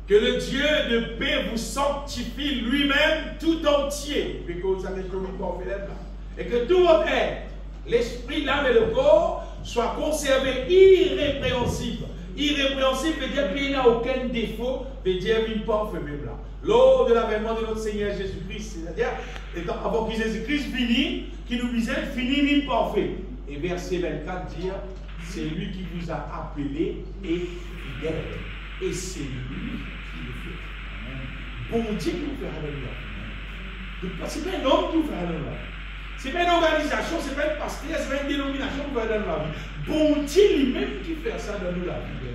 Que le Dieu de paix vous sanctifie lui-même tout entier. Et que tout votre être, l'esprit, l'âme et le corps, soient conservés irrépréhensibles. Irrépréhensible veut dire qu'il n'y a aucun défaut, veut dire qu'il n'y a pas même là. Lors de l'avènement de notre Seigneur Jésus-Christ, c'est-à-dire avant que Jésus-Christ finisse, qui nous disait finit parfait. Et verset 24 dit, c'est lui qui vous a appelé et fidèle. Et c'est lui qui le fait. Bon Dieu qui vous fait avec nous. Ce n'est pas un homme qui vous fait avec nous. Ce n'est pas une organisation, ce n'est pas une pasteur, ce n'est pas une dénomination qui vous fait dans la vie. Bon Dieu lui-même qui fait ça dans nous la vie.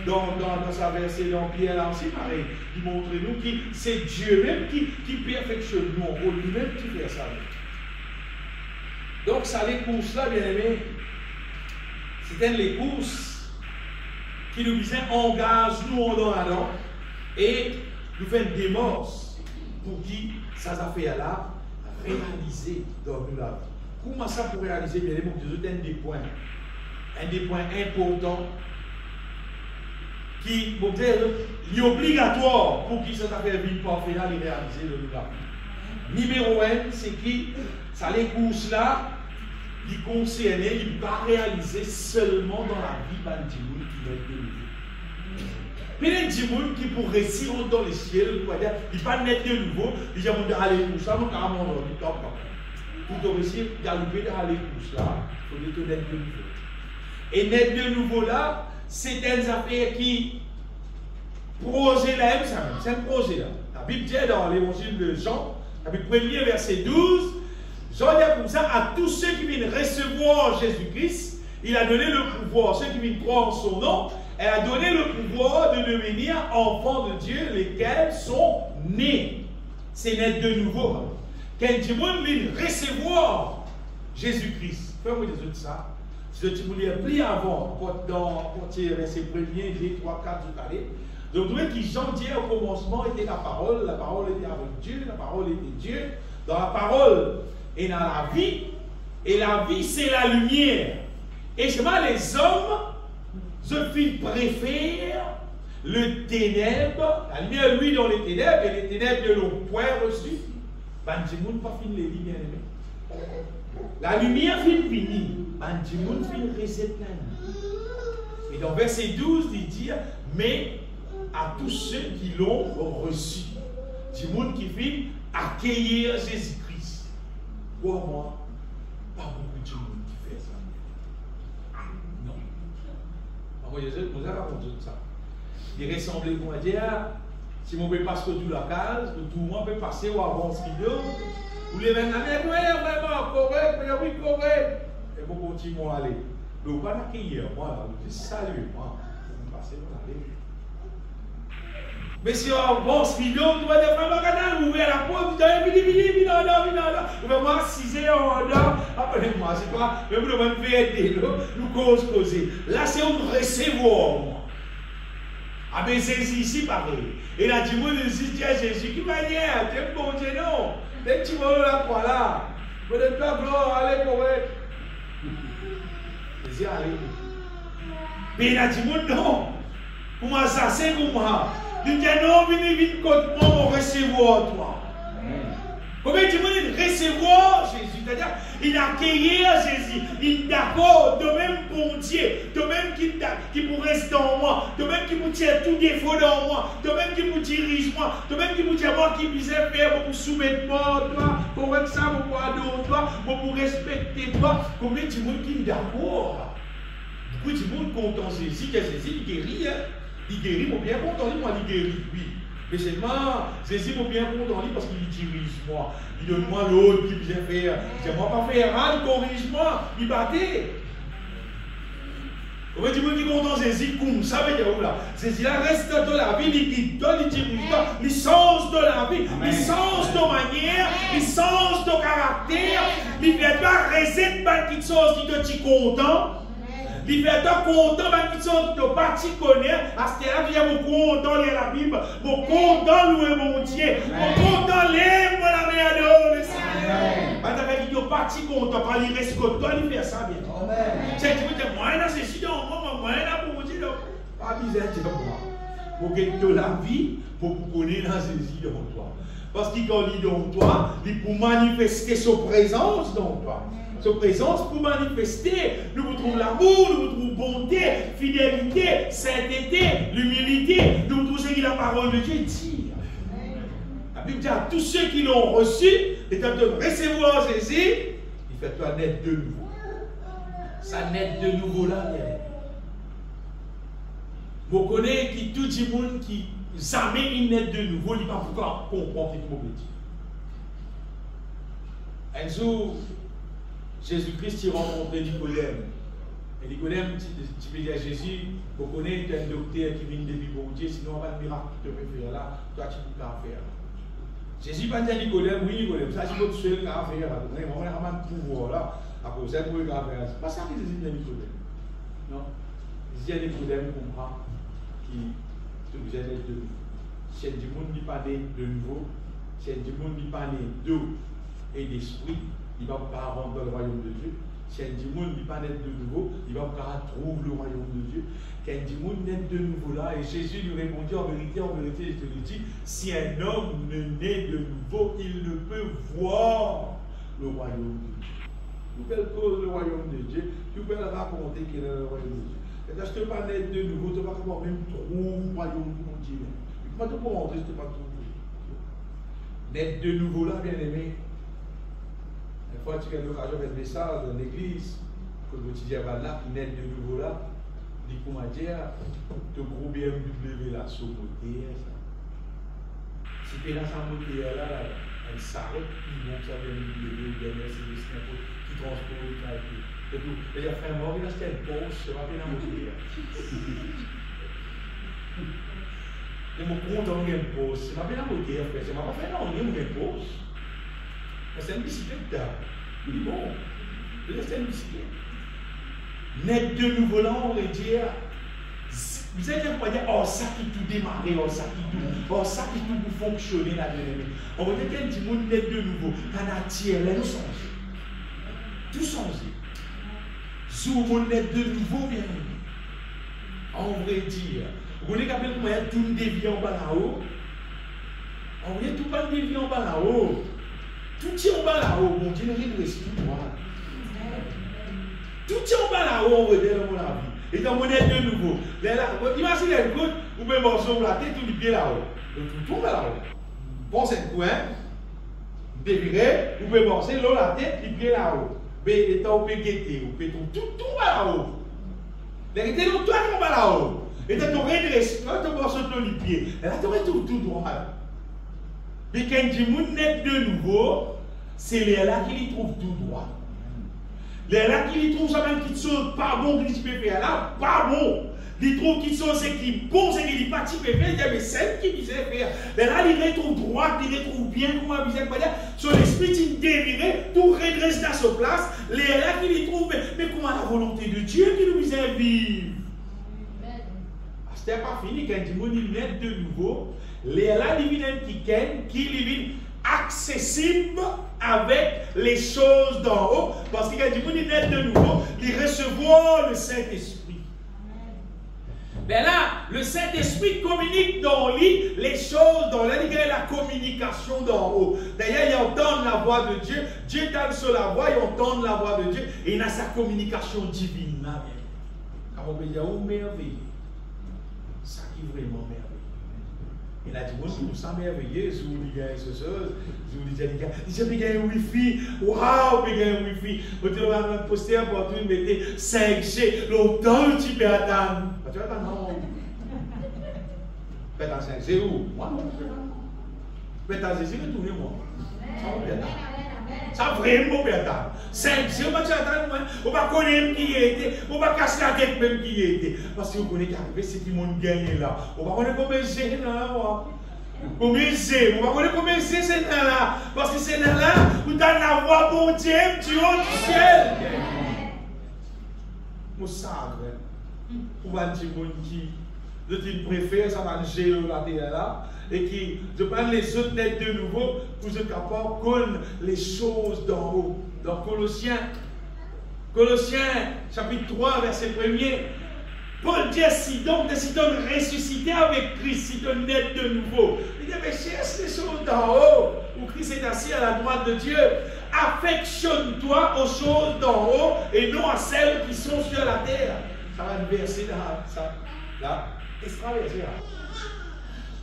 Dans sa verset, dans Pierre là aussi, pareil. Il montre nous que c'est Dieu même qui perfectionne nous. En lui-même qui fait ça. Donc, ça, les courses là, bien aimé, c'était les courses qui nous disaient engage-nous dans la langue et nous faisons une démence pour qui ça a fait là réaliser dans nous la vie. Comment ça pour réaliser, bien aimé, je donne un des points importants qui est obligatoire pour qui ça a fait vivre parfait là et réaliser dans nous la vie. Numéro 1, c'est qui ça les courses là qui concernait, il va réaliser seulement dans la vie d'un Dimoun qui va être de nouveau. Mais un Dimoun qui pour réussir dans les ciels, il va naître de nouveau, il dit aller pour ça, mon carrément dans le temps. Pour réussir, galoper d'aller pour ça, il faut naître de nouveau. Et naître de nouveau là, c'est une affaire qui projet là, c'est un projet là. La Bible dit dans l'évangile de Jean, chapitre 1er, verset 12. Jean dit comme ça à tous ceux qui viennent recevoir Jésus-Christ, il a donné le pouvoir, ceux qui viennent croire en son nom, il a donné le pouvoir de devenir enfants de Dieu, lesquels sont nés. C'est naître de nouveau. Quand tu veux recevoir Jésus-Christ, fais-moi des autres ça. Si tu veux plus avant, dans verset 1er, 2, 3, 4, tout à l'heure. Donc, vous voyez que Jean dit au commencement était la parole était avec Dieu, la parole était Dieu. Dans la parole, et dans la vie, et la vie c'est la lumière. Et seulement les hommes préfèrent le ténèbre, la lumière lui dans les ténèbres, et les ténèbres ne l'ont point reçu. Bandimoun pas fini les lumières. La lumière finit, Bandimoun finit rester plein. Et dans verset 12, il dit, mais à tous ceux qui l'ont reçu, Dimoun qui finit accueillir Jésus-Christ. Pour moi, pas beaucoup de gens qui fait ça. Non. Moi, je vous ai raconté ça. Il ressemblait, on va dire, si on peut passer tout la case, tout le monde peut passer ou avant ce vidéo, vous les mettez vraiment correct, mais oui, correct. Et vous continuez à aller. Donc, pas d'accueillir, moi, là, vous dites salut, moi, vous passez, vous allez. Mais si on bon ce vidéo, vous allez faire vous ouvrez la porte, vous allez venir, vous allez m'assiser en dedans. Appelez-moi, c'est quoi? Mais vous devez me faire aider, nous causer. Là, c'est un recevoir, moi. Ah, mais Jésus ici, pareil. Et là, tu me dis, Jésus, qui manière? Tu es bon Dieu, non? Dès que tu vas la croix là, vous n'êtes pas gloire, allez, correct. Jésus, allez. Mais là, tu me dis, non. Pour moi, ça, c'est pour moi. Il dit non, venez contre moi, recevoir toi. Combien tu veux recevoir Jésus? C'est-à-dire, il accueillir Jésus. Il est d'accord, de même bon Dieu, de même qui pour rester en moi, de même qui pour tirer tout défaut dans moi, de même qui pour dirige moi, de même qui pour dire moi qui visait faire pour soumettre moi, toi, pour être ça, pour adorer toi, pour respecter toi. Combien tu veux qu'il est d'accord? Beaucoup de monde content Jésus, que Jésus il guérit, hein? Il guérit, mon bien content, moi il guérit, oui. Mais seulement, Jésus mon bien content parce qu'il dirige moi. Il donne moi l'autre qui vient faire. Il dit, moi pas faire, il corrige moi, il battait. Vous voyez, qui content Jésus comme ça veut dire où là? Jésus là reste de la vie, il donne, il dirige, il change de la vie, il change de manière, il change de caractère, il ne fait pas reset quelque chose qui te dit content. Il fait de content, quelque chose qui te pas connaître. À ce là, il y a mon content lire la Bible, mon content louer mon Dieu, mon content lire la meilleure de le Seigneur. Parce qu'il n'est pas content quand il reste content, il fait ça bien. C'est que tu dis, moi, c'est si dans moi, pour dire, pas misère de moi. Pour que la vie, pour connaître la saisie dans toi. Parce qu'il quand il est dans toi, il pour manifester sa présence dans toi. Sa présence pour manifester, nous retrouvons l'amour, nous retrouvons bonté, fidélité, sainteté, l'humilité, nous retrouvons ce que la parole de Dieu dit. La Bible dit à tous ceux qui l'ont reçu, étant de recevoir Jésus, il fait toi naître de nouveau. Ça naît de nouveau là, vous connaissez qui tout le monde qui jamais il naît de nouveau, il ne va pas pouvoir comprendre ce que dit. Un jour, Jésus-Christ a rencontré Nicodème. Et Nicodème, tu peux dire à Jésus, vous connaissez un docteur qui vient depuis pour Dieu, sinon on va le miracle que tu peux faire là, toi tu peux pas faire. Jésus va dire à Nicodème, oui Nicodème, ça c'est votre seul qu'à faire, on va vraiment pouvoir là, à cause de pour le faire. C'est pas ça que Jésus dit à Nicodème. Non. Jésus dit à Nicodème, comprend, qui te vous êtes de nouveau. Si du monde n'est pas né de nouveau, si du monde n'est pas né d'eau et d'esprit, il va pas rentrer dans le royaume de Dieu. Si un monde n'est pas né de nouveau, il va pas trouver le royaume de Dieu. Quand un monde naît de nouveau là, et Jésus lui répondit en vérité, je te le dis, si un homme ne naît de nouveau, il ne peut voir le royaume de Dieu. Nouvelle cause le royaume de Dieu, tu peux le raconter qu'il est le royaume de Dieu. Et quand je te parle naître de nouveau, tu ne vas pas même trouver le royaume de Dieu. Tu ne vas pas te montrer, je ne vas pas trouver. Naître de nouveau là, bien aimé. Une fois que tu as l'occasion de mettre des messages dans l'église, que le quotidien va là, qui naît de nouveau là, dit comment dire, te gros BMW là, sur le moteur. Si tu es dans sa moteur là, elle s'arrête, puis bon, ça vient BMW, bien Mercedes, qui transporte le travail. Et tout. Et il a fait un mort, il a acheté une pause, je ne sais pas bien la moteur. Et mon compte on a une pause, je ne sais pas bien la moteur, je ne sais pas fait non, on a une pause. C'est une bicyclette là. Il dit bon, c'est une bicyclette. Naître de nouveau là, on va dire, vous allez dire, oh, ça qui tout démarrer, oh, ça qui tout pour fonctionner là, on va dire qu'il y a du monde naître de nouveau, t'en as tiré, là, nous changé. Tout changé. Si vous voulez naître de nouveau, bien, on va dire, vous voulez qu'après, vous voyez tout dévié en bas là-haut, on va dire tout pas dévié en bas là-haut. Tout est en bas là-haut, mon Dieu, il reste tout droit. Tout est en bas là-haut, on va dire dans mon avis. Et dans mon aide de nouveau. Imaginez une goutte, vous pouvez morceau la tête ou le pied là-haut. Tout tombe là-haut. Pensez un coin, dévirez, vous pouvez morcer l'eau la tête, le pied là-haut. Mais étant vous pouvez guetter, vous pouvez tout là-haut. Les rétés donc toi qui en bas là-haut. Et tu redresses, tu morceau le pied. Et là, tu aurais tout droit. Mais quand tu naît de nouveau, c'est les là qui les trouvent tout droit. Les là qui les trouvent ça même qui sont pas bon qui peut faire là, pas bon. Ils trouvent qu'ils sont ce qui bon, ce qui n'est pas qui peut faire, il y a des scènes qui disent faire. Les là ils les trouvent droit, ils les trouvent bien, comment vous dire, son esprit il déviré, tout redresse dans sa place. Les là qui les trouvent, mais comment la volonté de Dieu qui nous faisait vivre. C'était pas fini quand il naît de nouveau. Les là dividendes qui deviennent accessibles avec les choses d'en haut, parce que quand il naît de nouveau, il recevoir le Saint-Esprit. Mais là, le Saint-Esprit communique dans lui les choses dans lui, il y a la communication d'en haut. D'ailleurs, il entend la voix de Dieu, Dieu donne sur la voix, il entend la voix de Dieu, et il a sa communication divine là. Quand on peut dire, oh merveilleux, ça qui est vraiment merveilleux. Il a dit, moi, je trouve ça merveilleux, si vous dites quelque chose, si vous dites, il y a un Wi-Fi, waouh, il y a un Wi-Fi. Vous avez un poster pour tout, mettez 5G, longtemps, tu peux attendre. Tu vas attendre, non. Faites en 5G où? Moi, non. Faites en 5G, retournez-moi. Ça vraiment perdant. C'est on va t'attendre, on va connaître qui était, on va casser la tête même qui était. Parce que vous connaissez qu'arriver, c'est qui monde gagné là. On va connaître combien c'est là. Combien c'est, on va connaître combien c'est là. Parce que c'est là où tu as la voix bon Dieu, tu es du ciel. Mon savre, on va dire qui je préfère, ça va gérer la terre là. Et qui, je parle les autres nets de nouveau pour être capable de connaître les choses d'en haut. Dans Colossiens, chapitre 3, verset 1er, Paul dit si donc décidons de ressusciter avec Christ, si de naître de nouveau. Il dit mais cherche les choses d'en haut, où Christ est assis à la droite de Dieu. Affectionne-toi aux choses d'en haut et non à celles qui sont sur la terre. Ça va nous verser là, extraverser là.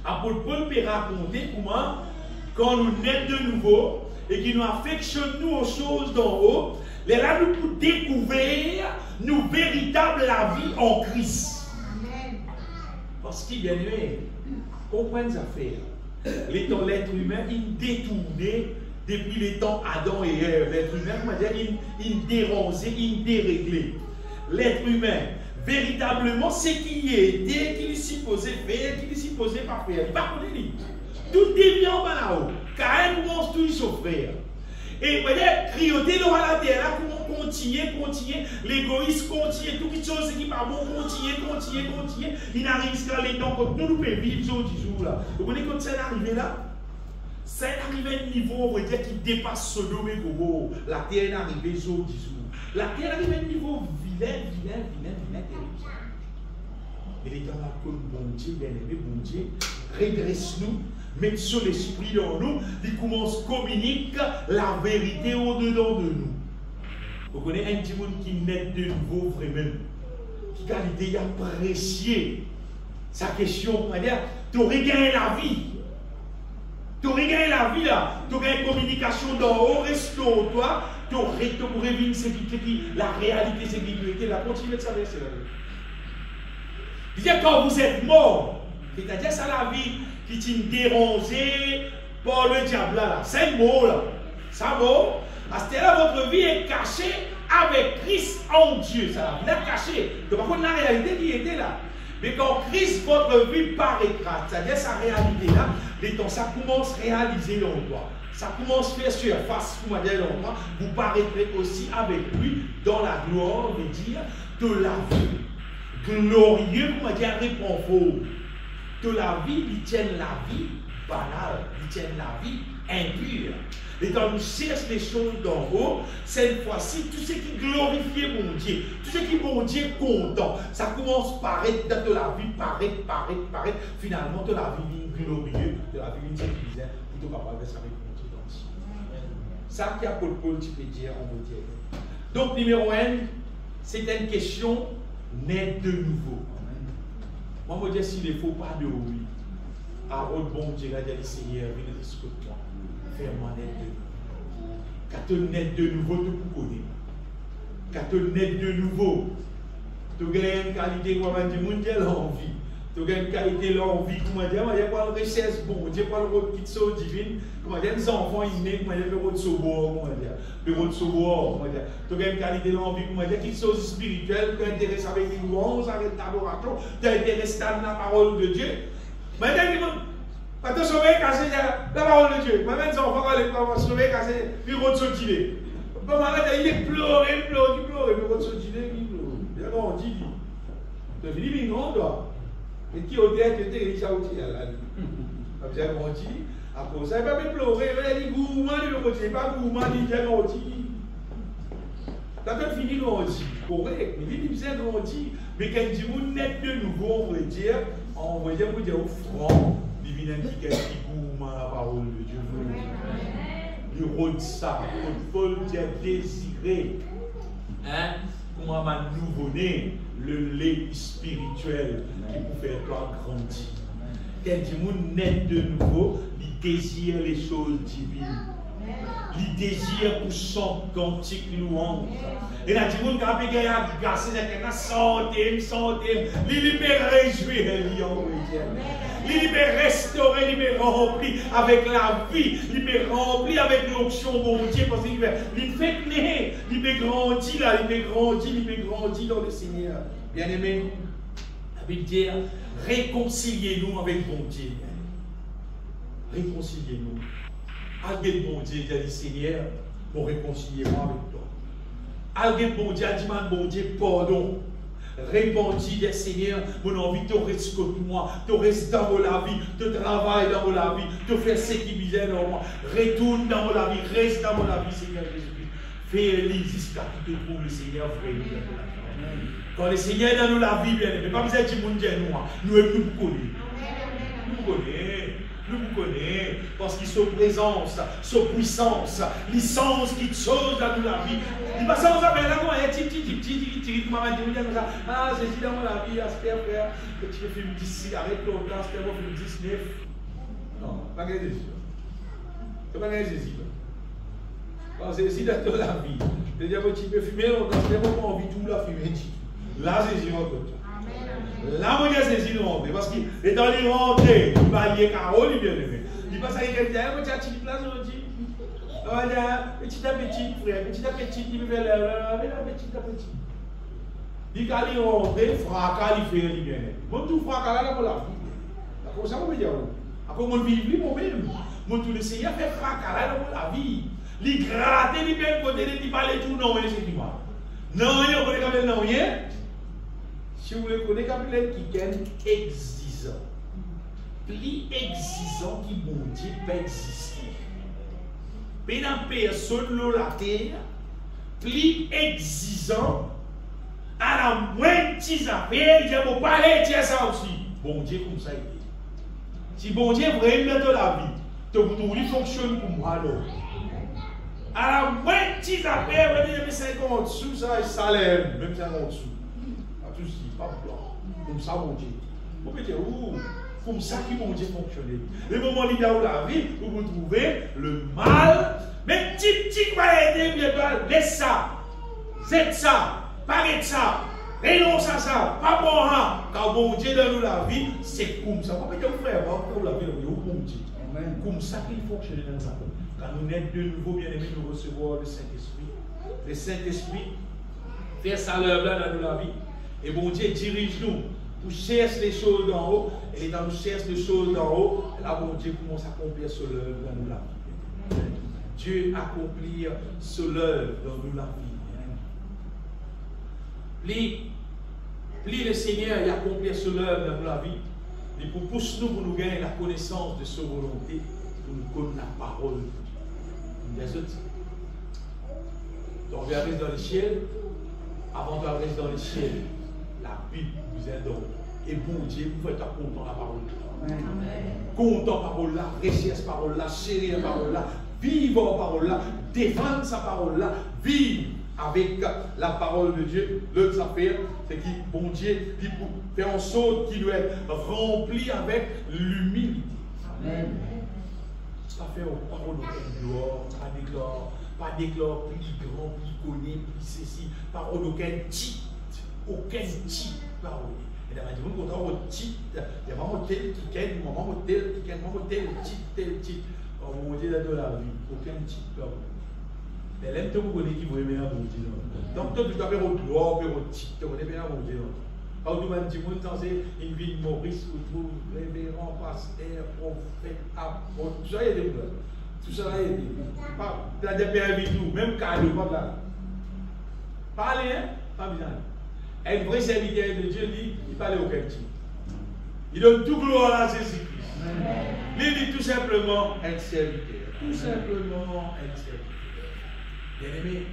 Apôtre Paul peut raconter comment, quand nous naissons de nouveau et qui nous affectionnons aux choses d'en haut, les là nous pouvons découvrir nos véritables la vie en Christ. Parce qu'il bien aimé, comprenez ces affaires. L'être humain, il détourné depuis les temps Adam et Ève. L'être humain, il dérangé, il déréglé. L'être humain, véritablement, c'est qui était, qu'il est supposé faire, qu'il est supposé pas faire. Il va connaître. Tout devient en bas là-haut. Car elle commence tout souffrir. Et peut-être, crioter dans la terre, là, pour continuer, l'égoïsme continue, tout quelque chose qui n'est pas bon, continue. Il n'arrive jusqu'à les temps quand nous pouvons vivre ce 10 jours là. Vous connaissez quand c'est arrivé là? C'est arrivé à un niveau, on va dire, qui dépasse Sodome et Gomorrhe. La terre est arrivée ce 10 jours. La terre est arrivée à un niveau vilain, terrible. Et les gens là, comme bon Dieu, bien aimé, bon Dieu, redresse-nous, mette sur l'esprit dans nous, il commence à communiquer la vérité au-dedans de nous. Vous connaissez un petit monde qui naît de nouveau vraiment, qui a l'idée d'apprécier sa question, on va dire, tu aurais gagné la vie. Tu aurais gagné la vie là, tu aurais une communication d'en haut, restaure-toi, tu aurais vivre la réalité, c'est qui tu étais là, continue de savoir, c'est la vie. C'est-à-dire quand vous êtes mort, c'est-à-dire ça la vie qui t'a dérangé par le diable là, c'est mot là, ça mort. À ce là votre vie est cachée avec Christ en Dieu, ça la vie est cachée. Donc par contre la réalité qui était là. Mais quand Christ, votre vie paraîtra, c'est-à-dire sa réalité là, ça commence à réaliser l'endroit. Ça commence à faire surface, pour dire l'endroit, vous paraîtrez aussi avec lui dans la gloire, veut dire, de la vie. Glorieux, comment dire, répond faux. De la vie, ils tiennent la vie banale, ils tiennent la vie impure. Et quand nous cherchons les choses d'en haut, cette fois-ci, tout ce qui glorifie mon Dieu, tout ce qui mon Dieu est content, ça commence à paraître de la vie, paraître, finalement de la vie glorieuse, de la vie sécurisée, plutôt capable de savoir mon Dieu dans ce. Ça qui a Paul, tu peux dire, on veut dire. Donc, numéro 1, c'est une question naître de nouveau. Moi, je veux dire, s'il ne faut pas de oui, parole bon Dieu, là, le Seigneur, venez discuter moi. Fais-moi naître de nouveau. Quand tu naître de nouveau, tu peux connaître. Quand tu naître de nouveau, tu as une qualité, comment dire, mondiale envie. Tu as une qualité, l'envie, comment dire, il y a pas de richesse, bon Dieu, pas le rôle qui sont divine, comment dire, les enfants, ils naissent, comment dire, le rôle de sauveur, comment dire, le rôle de sauveur, comment dire. Tu as une qualité, l'envie, comment dire, qui sont spirituels, tu t'intéresses avec les louanges, avec l'adoration, tu t'intéresses à la parole de Dieu. Maintenant, quand tu sauves, la parole de Dieu, maintenant, les enfants, quand ils sauver, ils vont se tirer. Il est pleuré, mais ils vont se tirer, il pleure. Il a grandi, tu as fini, il grand, toi. Et qui au théâtre était déjà aussi à la vie. Comme j'ai grandi, après ça, il va me pleurer, il dit gourmand, il ne retient pas gourmand, il dit grandi. T'as peut-être fini grandi, correct, mais il dit grandi. Mais quand il dit vous n'êtes de nouveau, on va dire au franc, il vient indiquer qui gourmand la parole de Dieu. Il rôde ça, Paul dit désiré. Hein? Comment ma nouveau-né, le lait spirituel qui peut faire toi grandir. Quand tu naît de nouveau, il désire les choses divines. Il désire pour son cantique louange. Et là, tout le monde qui a gagné à gasser, santé, il peut réjouir, il peut restaurer, il peut remplir avec la vie, il peut remplir avec l'onction, mon Dieu, parce qu'il fait naître, il peut grandir là, il peut grandir dans le Seigneur. Bien-aimé, la Bible dit, réconciliez-nous avec mon Dieu. Réconciliez-nous. Alguien bon Dieu, il a dit Seigneur, pour réconcilier-moi avec toi. Alguien bon Dieu, a dit bon Dieu, pardon. Répandis des Seigneur, mon envie te reste contre moi, te reste dans la vie, te travaille dans la vie, te faire ce qui misère dans moi. Retourne dans la vie, reste dans la vie, Seigneur Jésus-Christ. Fais-le jusqu'à ce que tu trouves le Seigneur vrai. Quand le Seigneur est dans la vie, bien aimé, pas besoin de dire nous connaissons. Nous connaissons. Nous vous connaissons, parce qu'ils sont présence, sont puissance, licence qui chose dans la vie. Il passe à vous appeler là, comment est-ce que tu m'as dit, ah, Jésus dans la vie, frère, que tu fais film 10, arrête longtemps, c'était bon, film 19. Non, pas que Jésus. C'est pas que Jésus. Parce que Jésus dans la vie, c'est-à-dire que tu peux fumer longtemps, c'était bon, on vit tout la fumer. Là, Jésus en côté. Là, mon Dieu, c'est rentré. Parce qu'il est dans les rentrées, il va y avoir Carole, il vient lever. Il passe à quelqu'un, il dit, tu as place, on dit. On va dire, petit à petit, frère, petit à petit, il veut faire petit à petit. Il quand il rentre, fracas, il fait le bien. Mon tout fracas, là, pour la vie. Comme ça, on veut dire, après, mon vivre, moi-même. Mon tout le Seigneur fait fracas, là, pour la vie. Il gratte, il vient côté, il parle tout, non, mais c'est qui va. Non, il n'y a pas de non, rien. Si vous voulez connaître quelqu'un qui est exigeant, plus exigeant qui bon Dieu peut exister. Mais dans personne de la terre, plus exigeant, à la moindre petite affaire, il faut parler de ça aussi. Bon Dieu comme ça il est. Si bon Dieu vraiment dans la vie, tout fonctionne pour moi alors. À la moindre petite affaire, vous avez 50 sous, ça est salaire, même 50 sous. Pas blanc. Comme ça, mon Dieu. Vous pouvez dire, comme ça qui mon Dieu fonctionne. Le moment où il y a la vie, vous trouvez le mal, mais petit va aider, bien, laisse ça, zette ça, parle ça, renonce à ça, pas bon, car mon Dieu donne la vie, c'est comme ça. Vous pouvez dire, frère, pour la vie, mon Dieu. Comme ça qu'il fonctionne dans ça. Quand nous sommes de nouveau, bien aimés, nous recevons le Saint-Esprit. Le Saint-Esprit fait sa l'œuvre dans la vie. Et bon Dieu dirige-nous pour chercher les choses d'en haut. Et dans nous cherche les choses d'en haut, là bon Dieu commence à accomplir ce l'œuvre dans nous la vie. Dieu accomplit ce l'œuvre dans nous la vie. Plus le Seigneur accomplit ce l'œuvre dans nous la vie, et pour pousser nous pour nous gagner la connaissance de sa volonté, pour nous connaître la parole de Dieu. Donc on arrive dans le ciel, avant d'arriver dans le ciel. La Bible vous aide. Et bon Dieu, vous faites content la parole. Content parole là, recherche parole là, chérir la parole là, vivre la parole là, défendre sa parole là, vivre avec la parole de Dieu. L'autre affaire, c'est que bon Dieu, il fait en sorte qu'il doit être rempli avec l'humilité. Ça fait une parole de gloire, pas déclare, plus grand, plus connu, plus ceci, parole aucun titre. Aucun titre parole. Et dans la vie, on a un titre, il y a maman tel qui ken, maman tel qui ken, maman tel titre. On dit dans la vie, aucun titre parole. Mais l'aime tout le monde qui vous aimez à mon Dieu. Donc, tu dois faire autre gloire, faire autre titre, tu connais bien à mon Dieu. Quand on dit c'est une vie de Maurice, on trouve révérend, pasteur, prophète, apôtre, tout ça, il y a des problèmes. Tout ça, il y a des problèmes. Tu as des pères et tout, même cadeau, pas là. Parlez, hein, pas besoin. Un vrai serviteur de Dieu dit, il parle aucun titre. Il donne tout gloire à Jésus-Christ. Il dit tout simplement un serviteur. Tout simplement un serviteur. Bien aimé,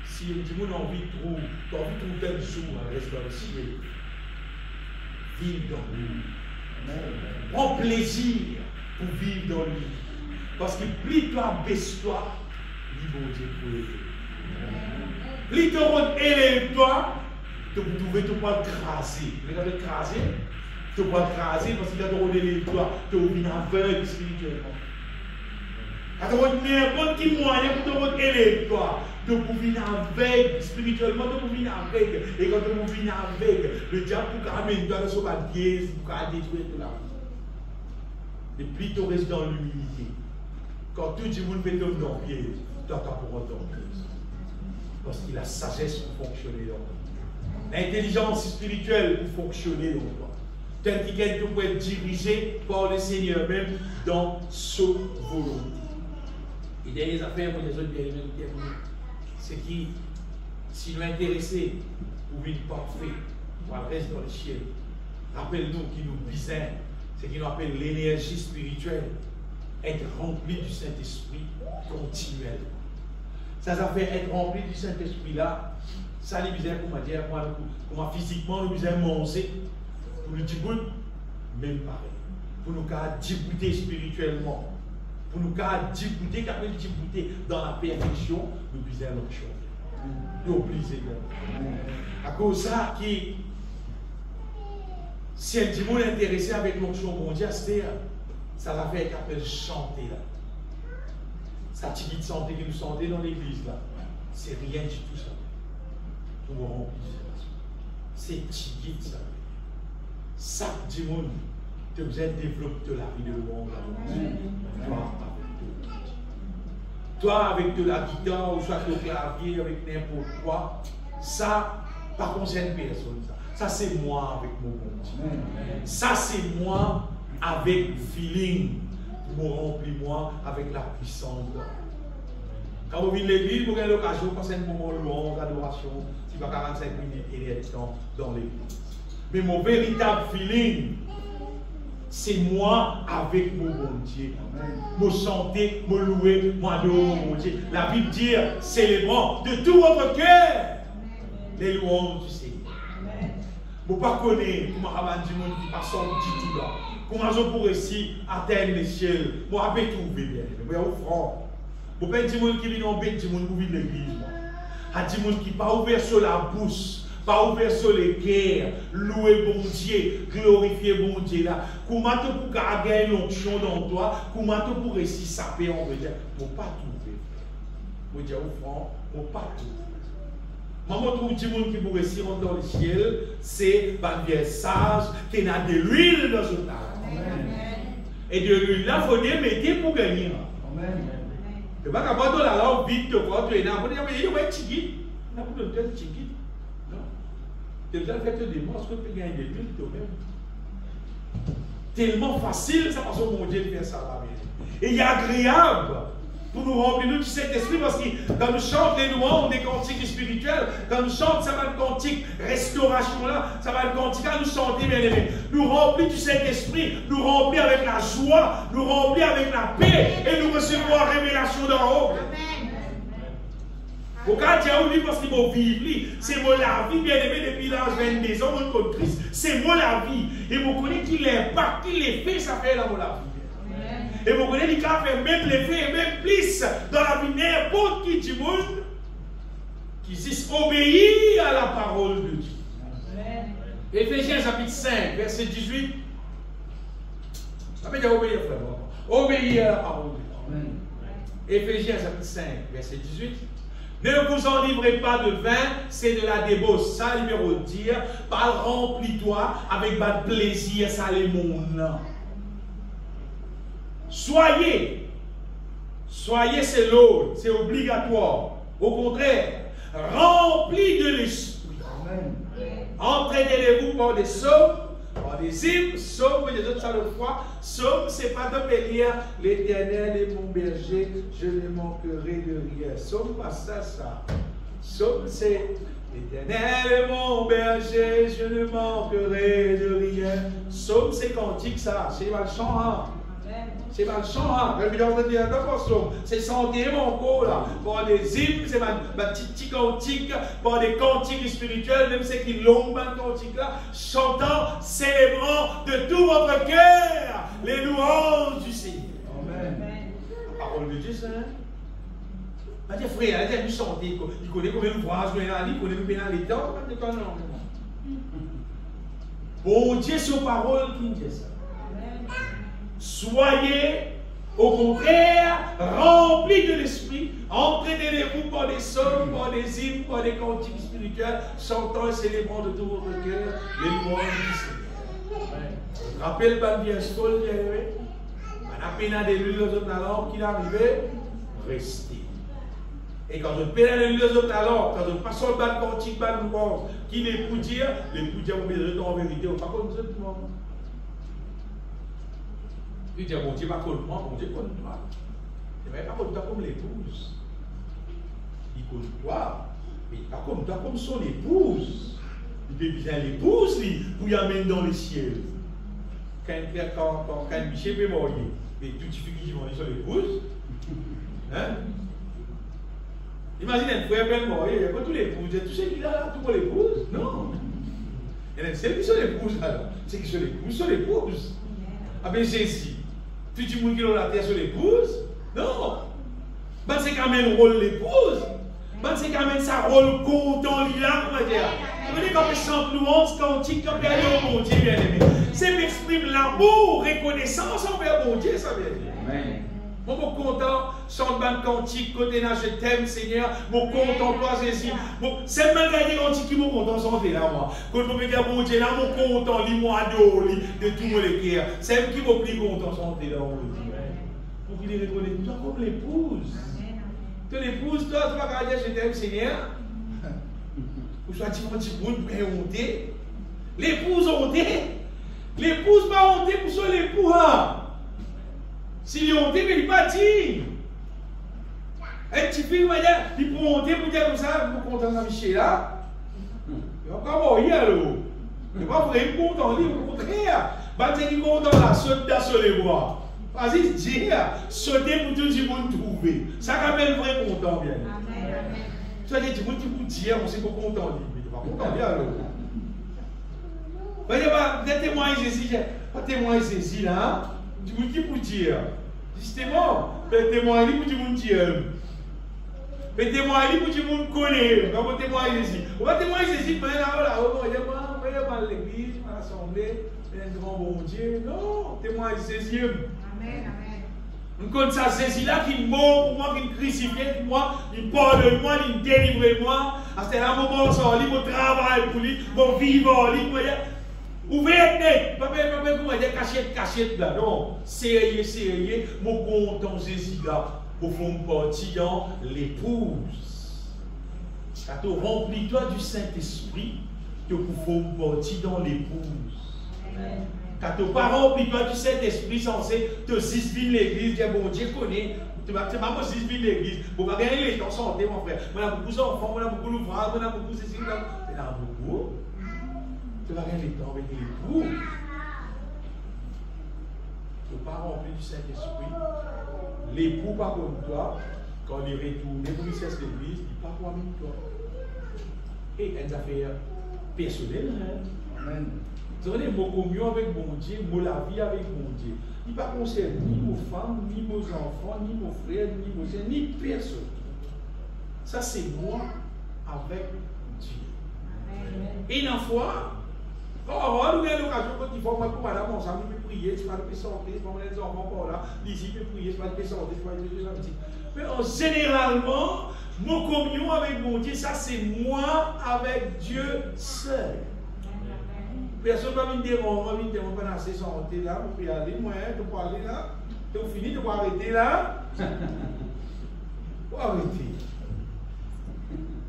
si tu as envie de trouver, tu as envie de trouver tel jour à rester dans le ciel, vive dans lui. Prends plaisir pour vivre dans lui. Parce que plus tu abaisse-toi, lui, bon Dieu, pour aider. Plus tu élève-toi, tu ne peux pas craser. Tu ne peux pas craser. Tu ne peux pas craser parce qu'il a donné les toi. Tu es aveugle spirituellement. À n'importe qui moyen pour te élever toi. De vous venir avec, spirituellement, de vous venir avec. Et quand vous venez avec, le diable pour ramener dans le sauvage, pour détruire tout la vie. Et puis tu restes dans l'humilité. Quand tout le monde fait tomber dans le pied, tu as pour entendre. Parce qu'il a la sagesse pour fonctionner dans toi. L'intelligence spirituelle pour fonctionner dans toi. Tel qu'il peut être dirigé par le Seigneur même dans sa volonté. Et dernières affaires pour les autres bien-aimés, c'est qui, si nous intéressés pour vivre parfait, pour le reste dans le ciel, rappelle-nous qui nous bisait, c'est qui nous appelle l'énergie spirituelle, être rempli du Saint-Esprit continuellement. Ça fait être rempli du Saint-Esprit là, ça les bisait pour dire, comment physiquement nous bisait manger, pour nous dire, même pareil, pour nous dégoûter spirituellement. Pour nous dégoûter, car nous dégoûter dans la perfection, nous bisons notre chose. Nous oublions. À cause de ça, si un petit monde est intéressé avec l'onction mondiale, ça va faire qu'appelle chanter là. Ça petite santé que nous sentons dans l'église là, c'est rien du tout ça. Nous remplir. C'est tigit ça. Ça, petit monde. Vous êtes développé de la vie de l'homme. Toi, avec de la guitare, ou soit le clavier, avec n'importe quoi, ça, par contre, c'est une personne. Ça, c'est moi avec mon Dieu. Ça, c'est moi avec feeling. Vous remplis-moi avec la puissance. Quand vous venez de l'église, vous avez l'occasion, quand c'est un moment long d'adoration, c'est pas 45 minutes et il est temps dans l'église. Mais mon véritable feeling, c'est moi avec mon bon Dieu. Me chanter, me louer, m'adorer mon Dieu. La Bible dit, célébrons de tout votre cœur les louanges du Seigneur. Vous ne connaissez pas comment du monde qui passe en petit tout là. Comment je pourrais ici atteindre les cieux. Moi, je vais trouver bien. Je vais au front. Vous ne pouvez pas dire qui vient en bête, du monde qui vit de l'église. Il y a des gens qui ne sont pas ouverts sur la bouche. Pas ouvert sur les cœurs, louer bon Dieu, glorifier bon Dieu là. Comment tu peux gagner l'onction dans toi? Comment tu peux réussir sa paix? On veut dire, je ne peux pas trouver. Je veux dire au front, je ne peux pas trouver. Maman trouve du monde qui peut réussir dans le ciel, c'est un vieux sage qui a de l'huile dans son âme. Et de l'huile là, il faut les mettre pour gagner. Tu ne vas pas avoir la langue vite, tu vas tu es là, tu vas dire, il va être chiquit. Tu vas être chiquit. Tu as fait te démontrer que tu peux gagner de l'huile toi-même. Tellement facile, ça parce que mon Dieu fait ça là. Et il est agréable pour nous remplir du Saint-Esprit parce que quand nous chantons les louanges des cantiques spirituels, quand nous chantons, ça va le cantique restauration là, ça va le cantique à nous chanter bien aimé. Nous remplir du Saint-Esprit, nous remplir avec la joie, nous remplir avec la paix et nous recevons la révélation d'en haut. Au cas où dit parce qu'il va vivre, c'est moi la vie, bien aimé, depuis l'âge 22 ans, mon code Christ, c'est moi la vie. Et vous connaissez qu'il l'impact, qu'il l'effet, ça fait la moi la vie. Et vous connaissez qu'il a fait même l'effet et même plus dans la vie n'importe qui du monde qui dit obéir à la parole de Dieu. Éphésiens chapitre 5, verset 18. Ça veut dire obéir, frère. Obéir à la parole de Dieu. Éphésiens chapitre 5, verset 18. Ne vous enivrez pas de vin, c'est de la débauche. Ça, il veut dire, pas remplis-toi avec bas de plaisir, ça les monde. Soyez, c'est l'ordre, c'est obligatoire. Au contraire, remplis de l'esprit. Entraînez-vous par des psaumes, par des hymnes, psaumes, des autres salles de foi. Psaume, c'est pas de bénir l'Éternel est mon berger, je ne manquerai de rien. Psaume, pas ça. Psaume, c'est l'Éternel est mon berger, je ne manquerai de rien. Psaume, c'est cantique, ça. C'est pas le chant, hein. C'est pas le chant, hein. C'est santé mon corps, là. Pour des hymnes, c'est ma petite cantique, pour des cantiques spirituels, même c'est qui longue, ma cantique là, chantant, célébrant de tout votre cœur les louanges du Seigneur. Amen. La parole de Dieu, c'est hein? Dire frère, il a chanter, il connaît combien d'ouvrages, il connaît combien de temps, bon Dieu, c'est une parole qui dit ça. Soyez Au contraire, remplis de l'esprit, entraînez-vous par des psaumes, par des hymnes, par des cantiques spirituels, chantant et célébrant de tout votre cœur les louanges du Seigneur. Vous rappelez le ban bien sol, bien aimé? On a peine de l'huile aux autres talents qui arrivait, restez. Et quand on peine de l'huile aux autres talents, quand on passe au ban cantique, ban louange, qui n'est pour dire, les pour dire, on besoin en vérité, on ne pas comme ça tout le monde. Il dit, bon Dieu, pas contre moi, bon Dieu, contre toi. Il ne pas contre toi comme l'épouse. Il contre toi, mais pas comme toi, comme son épouse. Il peut bien l'épouse, lui, pour y amener dans le ciel. Quand Michel peut mourir, et tout suffit qu'il dit sur l'épouse. Hein? Imagine un frère peut mourir, il n'y a pas tous les épouses. Tout ce qu'il a là, tout pour l'épouse? Non. Il y a celles qui sont l'épouse alors. C'est qui sont l'épouse, sont l'épouse. Ah ben Jésus. Tout le monde qui est la terre sur l'épouse? Non. Ben, c'est quand même le rôle de l'épouse. Ben, c'est quand même sa rôle content, là, comment dire. Vous voyez, quand on chante louange, cantique, quand on regarde au bon Dieu, bien aimé. C'est pour exprimer l'amour, reconnaissance envers bon Dieu, ça veut dire. Amen. Moi, je suis content, chante ban cantique, côté là, je t'aime, Seigneur. Je suis content, toi, Jésus. C'est même les cantiques qui me content, chanter là, moi. Quand je me dis, bon Dieu, là, je suis content, lis-moi de tout mon cœur. C'est même qui me plus content, chanter là, on le dit. Pour qu'il reconnaisse, toi, comme l'épouse. Toi, l'épouse, toi, tu vas dire, je t'aime, Seigneur. Ou soit tu vas dire, bon, tu es honté. L'épouse honté. L'épouse pas honté pour son époux, hein. S'il est honté, mais il n'est pas dit. Un petit fille, il peut honter pour dire comme ça, vous content de Michel là. Il va pas mourir alors. Il va pas vraiment content, au contraire. C'est qui content là, sauter sur les bois. Vas-y, dis, sauter pour tout le monde trouver. Ça rappelle vrai content, bien. Tu vas dire, tu peux dire, on sait pas content, mais tu vas content, bien alors. Vous témoignez Jésus, pas témoigner Jésus là. Tu peux qui pour dire? Justement, témoigner pour tout le monde dire. Témoigner pour tout le monde connaît. Comment témoigner Jésus? On va témoigner Jésus, mais là, on va à l'église, à l'assemblée, un grand bon Dieu. Non, témoigner Jésus. Amen, amen. On connaît ça, Jésus là qui mort pour moi, qui me crucifie pour moi, il pardonne moi, il me délivre moi. C'est un moment sans lui, mon travail pour lui, mon vivre lui. Ouvrez net, pas comment dire cachette là, non. Sérieux, mon content Jésus là, pour faire partie dans l'épouse. Quand tu remplis-toi du Saint-Esprit, tu peux faire partie dans l'épouse. Quand tu n'as pas rempli-toi du Saint-Esprit, censé te zizvine l'église, dire bon Dieu connaît. Tu vas pas zizvine l'église. Vous ne pouvez pas gagner les temps santé, mon frère. Moi, on a beaucoup d'enfants, on a beaucoup d'ouvrages, on a beaucoup de ceci, on a beaucoup. Tu vas gagner les temps avec l'époux. Tu n'es pas rempli du Saint-Esprit. L'époux, pas comme toi, quand il retourne pour l'église, il n'est pas comme toi. Et une affaire personnelle. Amen. Tu vois, mon communion avec mon Dieu, mon la vie avec mon Dieu. Il ne pas concerne ni nos femmes, ni nos enfants, ni nos frères, ni nos amis, ni personne. Ça, c'est moi avec Dieu. Amen. Et une fois, quand on a l'occasion, quand il faut moi pour madame, on s'en peut prier, tu vas le sortir, tu vas les enfants par là, ici, tu peux prier, tu vas le sortir, tu vas le sortir. Mais généralement, mon communion avec mon Dieu, ça c'est moi avec Dieu seul. Personne ne va me dire, on va me dire, on va passer santé là, on peut aller, moi, tu peux aller là, tu peux finir, tu peux arrêter là. Pour arrêter.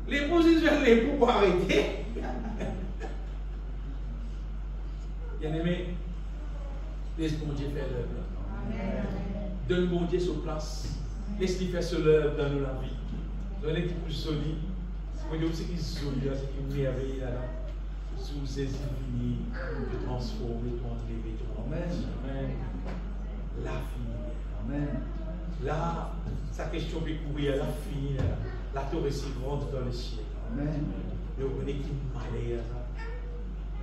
L'épouse, ils veulent l'époux pour arrêter. Bien aimé, laisse mon Dieu faire l'œuvre. Donne mon Dieu sur place. Laisse-lui faire sur l'œuvre dans nos vie. Donnez qui plus solide. Moi, je sais qu'il est solide, c'est une merveille là. Sous ces infinis, te transformer, te enlever, te remettre. Amen. La finir. Amen. Là, sa question peut courir, la finir. La tour est si grande dans le ciel. Amen. Et vous connaissez qui malheur.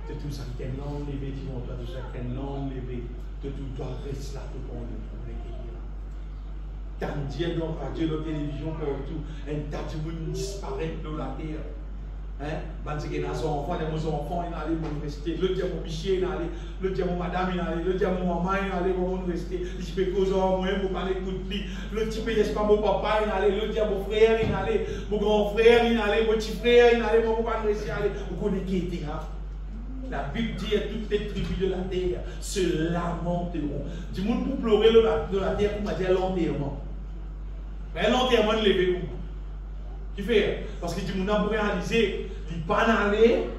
De tout ça qui est enlevé, dis-moi, de ça qui est enlevé. De tout toi reste là, tout le monde. Tant Dieu dans la radio, dans la télévision, partout, un tas de monde disparaît dans la terre. Hein? Dit que nos enfants, ils allaient rester. Le diable, mon bichier, il allait. Le diable, mon madame, il allait. Le diable, mon maman, il allait rester. Le type cause en moi, pour parler de lui. Le type, n'est-ce pas, mon papa, il allait. Le diable, mon frère, il allait. Mon grand frère, il allait. Mon petit frère, il allait. Mon papa, il allait. Vous connaissez qui était là? La Bible dit à toutes les tribus de la terre se lamenteront. Du monde pour pleurer de la terre, pour dire l'enterrement. Mais l'enterrement de l'éveil. Qui fait? Parce que du monde a pour réaliser, il pas aller,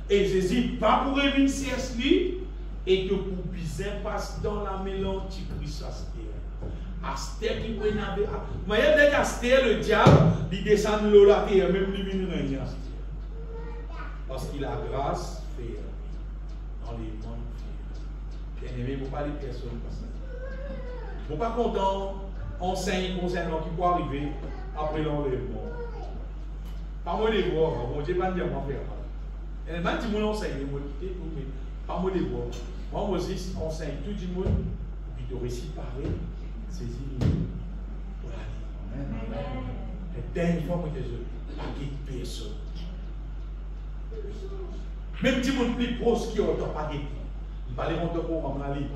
et Jésus pas pour réussir lui, et que pour bizarre passe dans la mélange Christ Astère qui peut naver. Mais il y a des Astère, le diable, il descend de la terre, même lui, il règne Astère. Parce qu'il a grâce, fait dans les mondes. Bien aimé, il ne faut pas les personnes comme ça. Il ne faut pas content, enseigne concernant qui peut arriver après l'enlèvement. Pas moi les voir, mon Dieu, pas dire moi faire. Et même si mon enseigne, moi quitter tout, mais pas moi les voir. Moi Moses enseigne tout le monde, puis de réciparer ses ennemis pour la vie. Et dernière fois que je pas de personne. Même si mon plus proche qui n'entend pas de il parlait de pour en aller.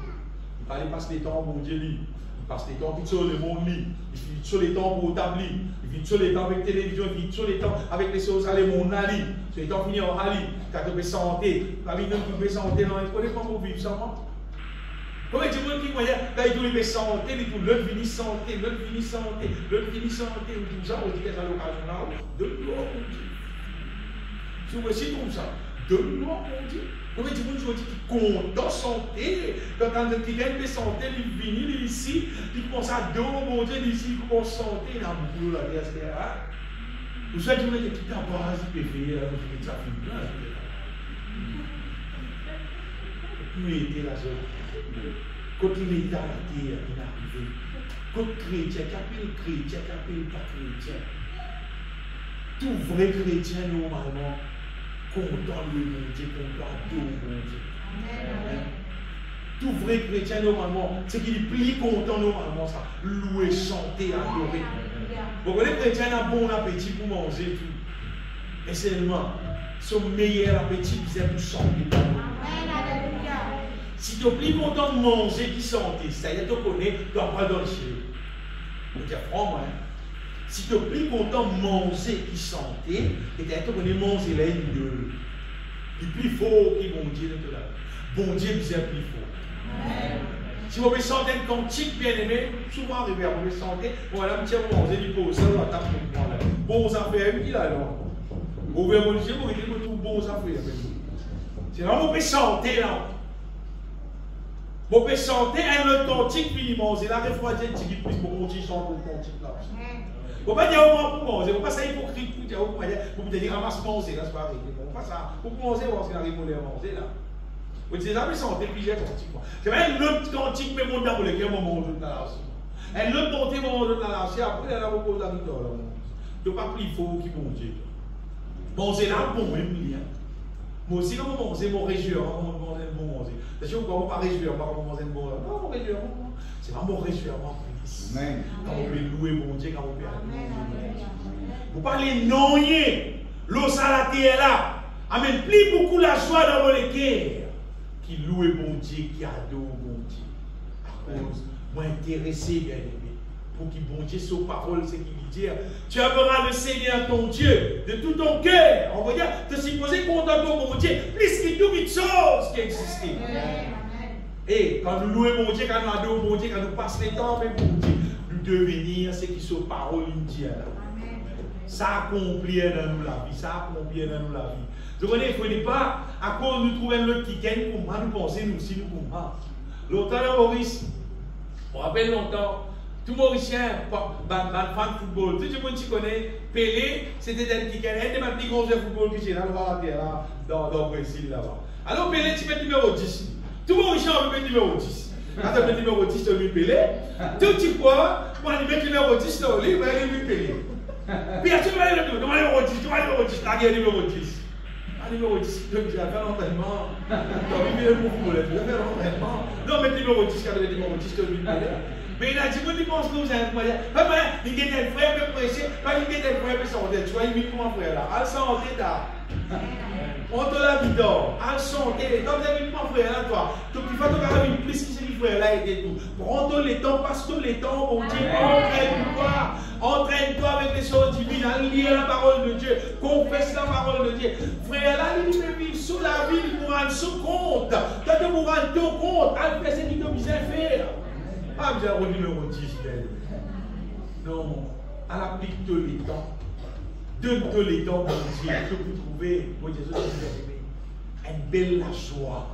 Il parlait passer les temps pour Dieu. Il passe les temps sur le monde, il vit sur les temps pour établir, il vit sur les temps avec la télévision, il vit sur les temps avec les choses à mon ali, sur les temps finis en ali, quand tu peux santé, la vie qui peut santé, non, il faut pas pour vivre sans moi. Comment tu vois qui moyen, quand il peut santé, il tout l'autre finit santé, l'autre finit santé, l'autre finit santé, tout ça, on dit qu'à l'occasion là, de gloire pour Dieu. Si vous aussi comme ça, de gloire pour Dieu. Comment tu vois qui compte dans santé, quand quelqu'un peut santé, il vient ici, il commence à donner mon Dieu ici, il commence à santé, il a beaucoup la vie, etc. Vous savez, tu vois, il y a tout à part, il peut faire, il peut faire plein. Nous étions la zone. Quand il est à la terre, il est arrivé. Quand chrétien, qui appelle chrétien, qui appelle pas chrétien. Tout vrai chrétien, normalement, content le bon Dieu, content de bon Dieu. Amen. Tout vrai chrétien, normalement, c'est qu'il est plus content, normalement, ça. Louer, chanter, adorer. Vous voyez, les chrétiens ont un bon appétit pour manger tout. Et seulement, son meilleur appétit, c'est pour chanter. Si tu es plus content de manger qui chanter, c'est-à-dire que tu connais, tu n'as pas dans le ciel. Je veux dire, franchement, si tu es plus content de manger qui chanter, et tu connais manger là, il est plus fort que bon Dieu de là. Bon Dieu bien plus fort. Si vous pouvez chanter un cantique bien aimé, souvent arrivé à vous chanter, voilà, vous allez manger, il pose ça dans la table pour moi. Bons affaires, il a là. Vous pouvez manger, vous pouvez tout bons affaires. C'est là, vous pouvez chanter là. Vous pouvez chanter un autre cantique, puis il mange. La refroidie, il dit plus pour continuer à chanter le cantique là. Vous ne pouvez pas dire au moins pour manger, vous ne pouvez pas ça hypocrite pour dire au moins, vous pouvez dire ramasse manger, là, c'est pas arrivé. Vous ne pouvez pas ça, pour manger, vous allez arriver à manger là. Vous dites, jamais chanter plusieurs cantiques. C'est vrai, un autre cantique, mais mon dame, pour lequel on mange de la nation. Un autre cantique, on mange de la nation, après, il y a la repose à l'idole. Il ne faut pas plus fort qui manger. Manger là, bon, même lien. Moi aussi, quand on mange, mon réjouir, on mange un bon manger. C'est-à-dire qu'on ne peut pas réjouir, on va manger un bon manger. Non, mon réjouir, c'est pas mon réjouir, mon plus. Quand on peut louer mon Dieu, quand on peut louer mon Dieu. Vous parlez non, l'eau à la terre là, amène plus beaucoup la joie dans mon cœur qui loue mon Dieu, qui adore mon Dieu. À cause, moi intéressé, bien aimé. Pour qu'il bon Dieu, sa parole, c'est qu'il dit tu aimeras le Seigneur ton Dieu de tout ton cœur. On va dire, te supposer content de mon Dieu, plus que toute chose qui existe. Et quand nous louons mon Dieu, quand nous adorons mon Dieu, quand nous passons le temps avec mon Dieu, nous devenir ce qui sa parole nous dit. Ça accomplit dans nous la vie, ça accomplit dans nous la vie. Vous voyez, il ne faut pas, à cause nous trouvons l'autre qui gagne, pour moi, nous pensons, nous aussi, nous comprenons. Longtemps, Maurice, on rappelle longtemps, tout Mauricien, fan de football, tout le monde qui connaît, Pelé, c'était elle qui gagnait, elle était ma plus grosse de football qui est là, dans le Brésil là-bas. Alors Pelé, tu mets numéro 10. Tout Mauricien, on veut mettre numéro 10. Quand tu mets numéro 10, tu as mis Pelé. Tout petit quoi, pour aller mettre numéro 10 dans le livre, il mis Pelé. Puis tu vas aller le numéro 10, tu vas aller numéro 10, là, il y a numéro 10. Numéro 10, tu vas faire l'entraînement. Tu vas vivre le mouvement, tu vas faire l'entraînement. Non, mais numéro 10, quand tu as numéro 10, tu as mis Pelé. Mais il a dit, vous pensez que vous avez un frère. Il y a des frères qui prêcher, il y a des frères qui sont des. Tu vois, il met comment frère là. À santé, là. On te l'a dit d'or. À santé. Donc, vous avez mis comment frère là, toi. Donc, il faut que tu aies une plus qui s'est dit frère là et tout. Prends les temps, passe tous les temps, mon Dieu. Entraîne-toi. Entraîne-toi avec les choses divines. Lire la parole de Dieu. Confesse la parole de Dieu. Frère là, il peut vivre sous la vie, il pourra sous compte. Quand tu pourras ton compte, à faire ce qu'il te besoin faire. Ah, j'ai un numéro 10 d'elle. Non, elle applique tous les temps. Donne tous les temps, mon Dieu. Je peux trouver, mon Dieu, une belle joie.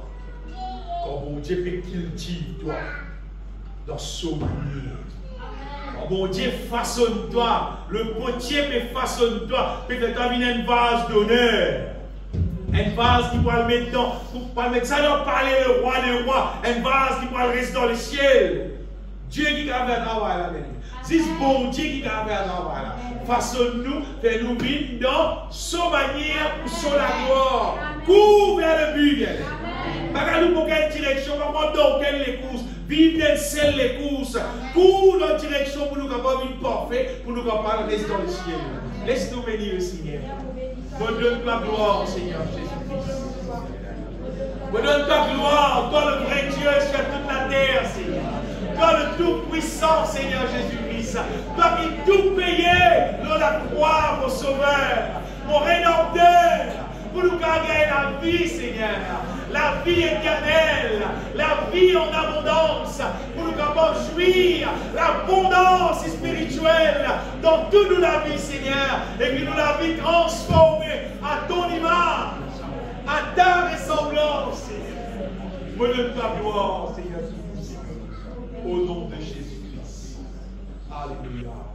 Quand mon Dieu fait cultive-toi dans son manière. Quand mon Dieu façonne-toi, le potier peut façonne-toi, peut-être amener une vase d'honneur. Un vase qui pourra le mettre dans, pour pas mettre ça dans parler le roi des rois, un vase qui pourra le rester dans le ciel. Dieu qui a fait un travail là, c'est bon Dieu qui a fait un travail là. Façonne-nous, fais-nous vivre dans son manière pour son la gloire. Cours vers le but. Pas nous pour quelle direction, pas dans quelle course. Vive dans celle les courses. Cours dans la direction pour nous capables vivre parfait, pour nous capables rester dans le ciel. Laisse-nous bénir le Seigneur. Me donne ta gloire, Seigneur Jésus-Christ. Me donne ta gloire, toi le vrai Dieu sur toute la terre, Seigneur. Toi le tout-puissant, Seigneur Jésus-Christ. Toi qui tout payé dans la croix, mon sauveur, mon rédempteur, pour nous gagner la vie, Seigneur. La vie éternelle, la vie en abondance, pour nous capables jouir l'abondance spirituelle dans toute la vie, Seigneur, et que nous la vie transformée à ton image, à ta ressemblance, Seigneur. Me donne ta gloire, Seigneur, au nom de Jésus-Christ. Alléluia.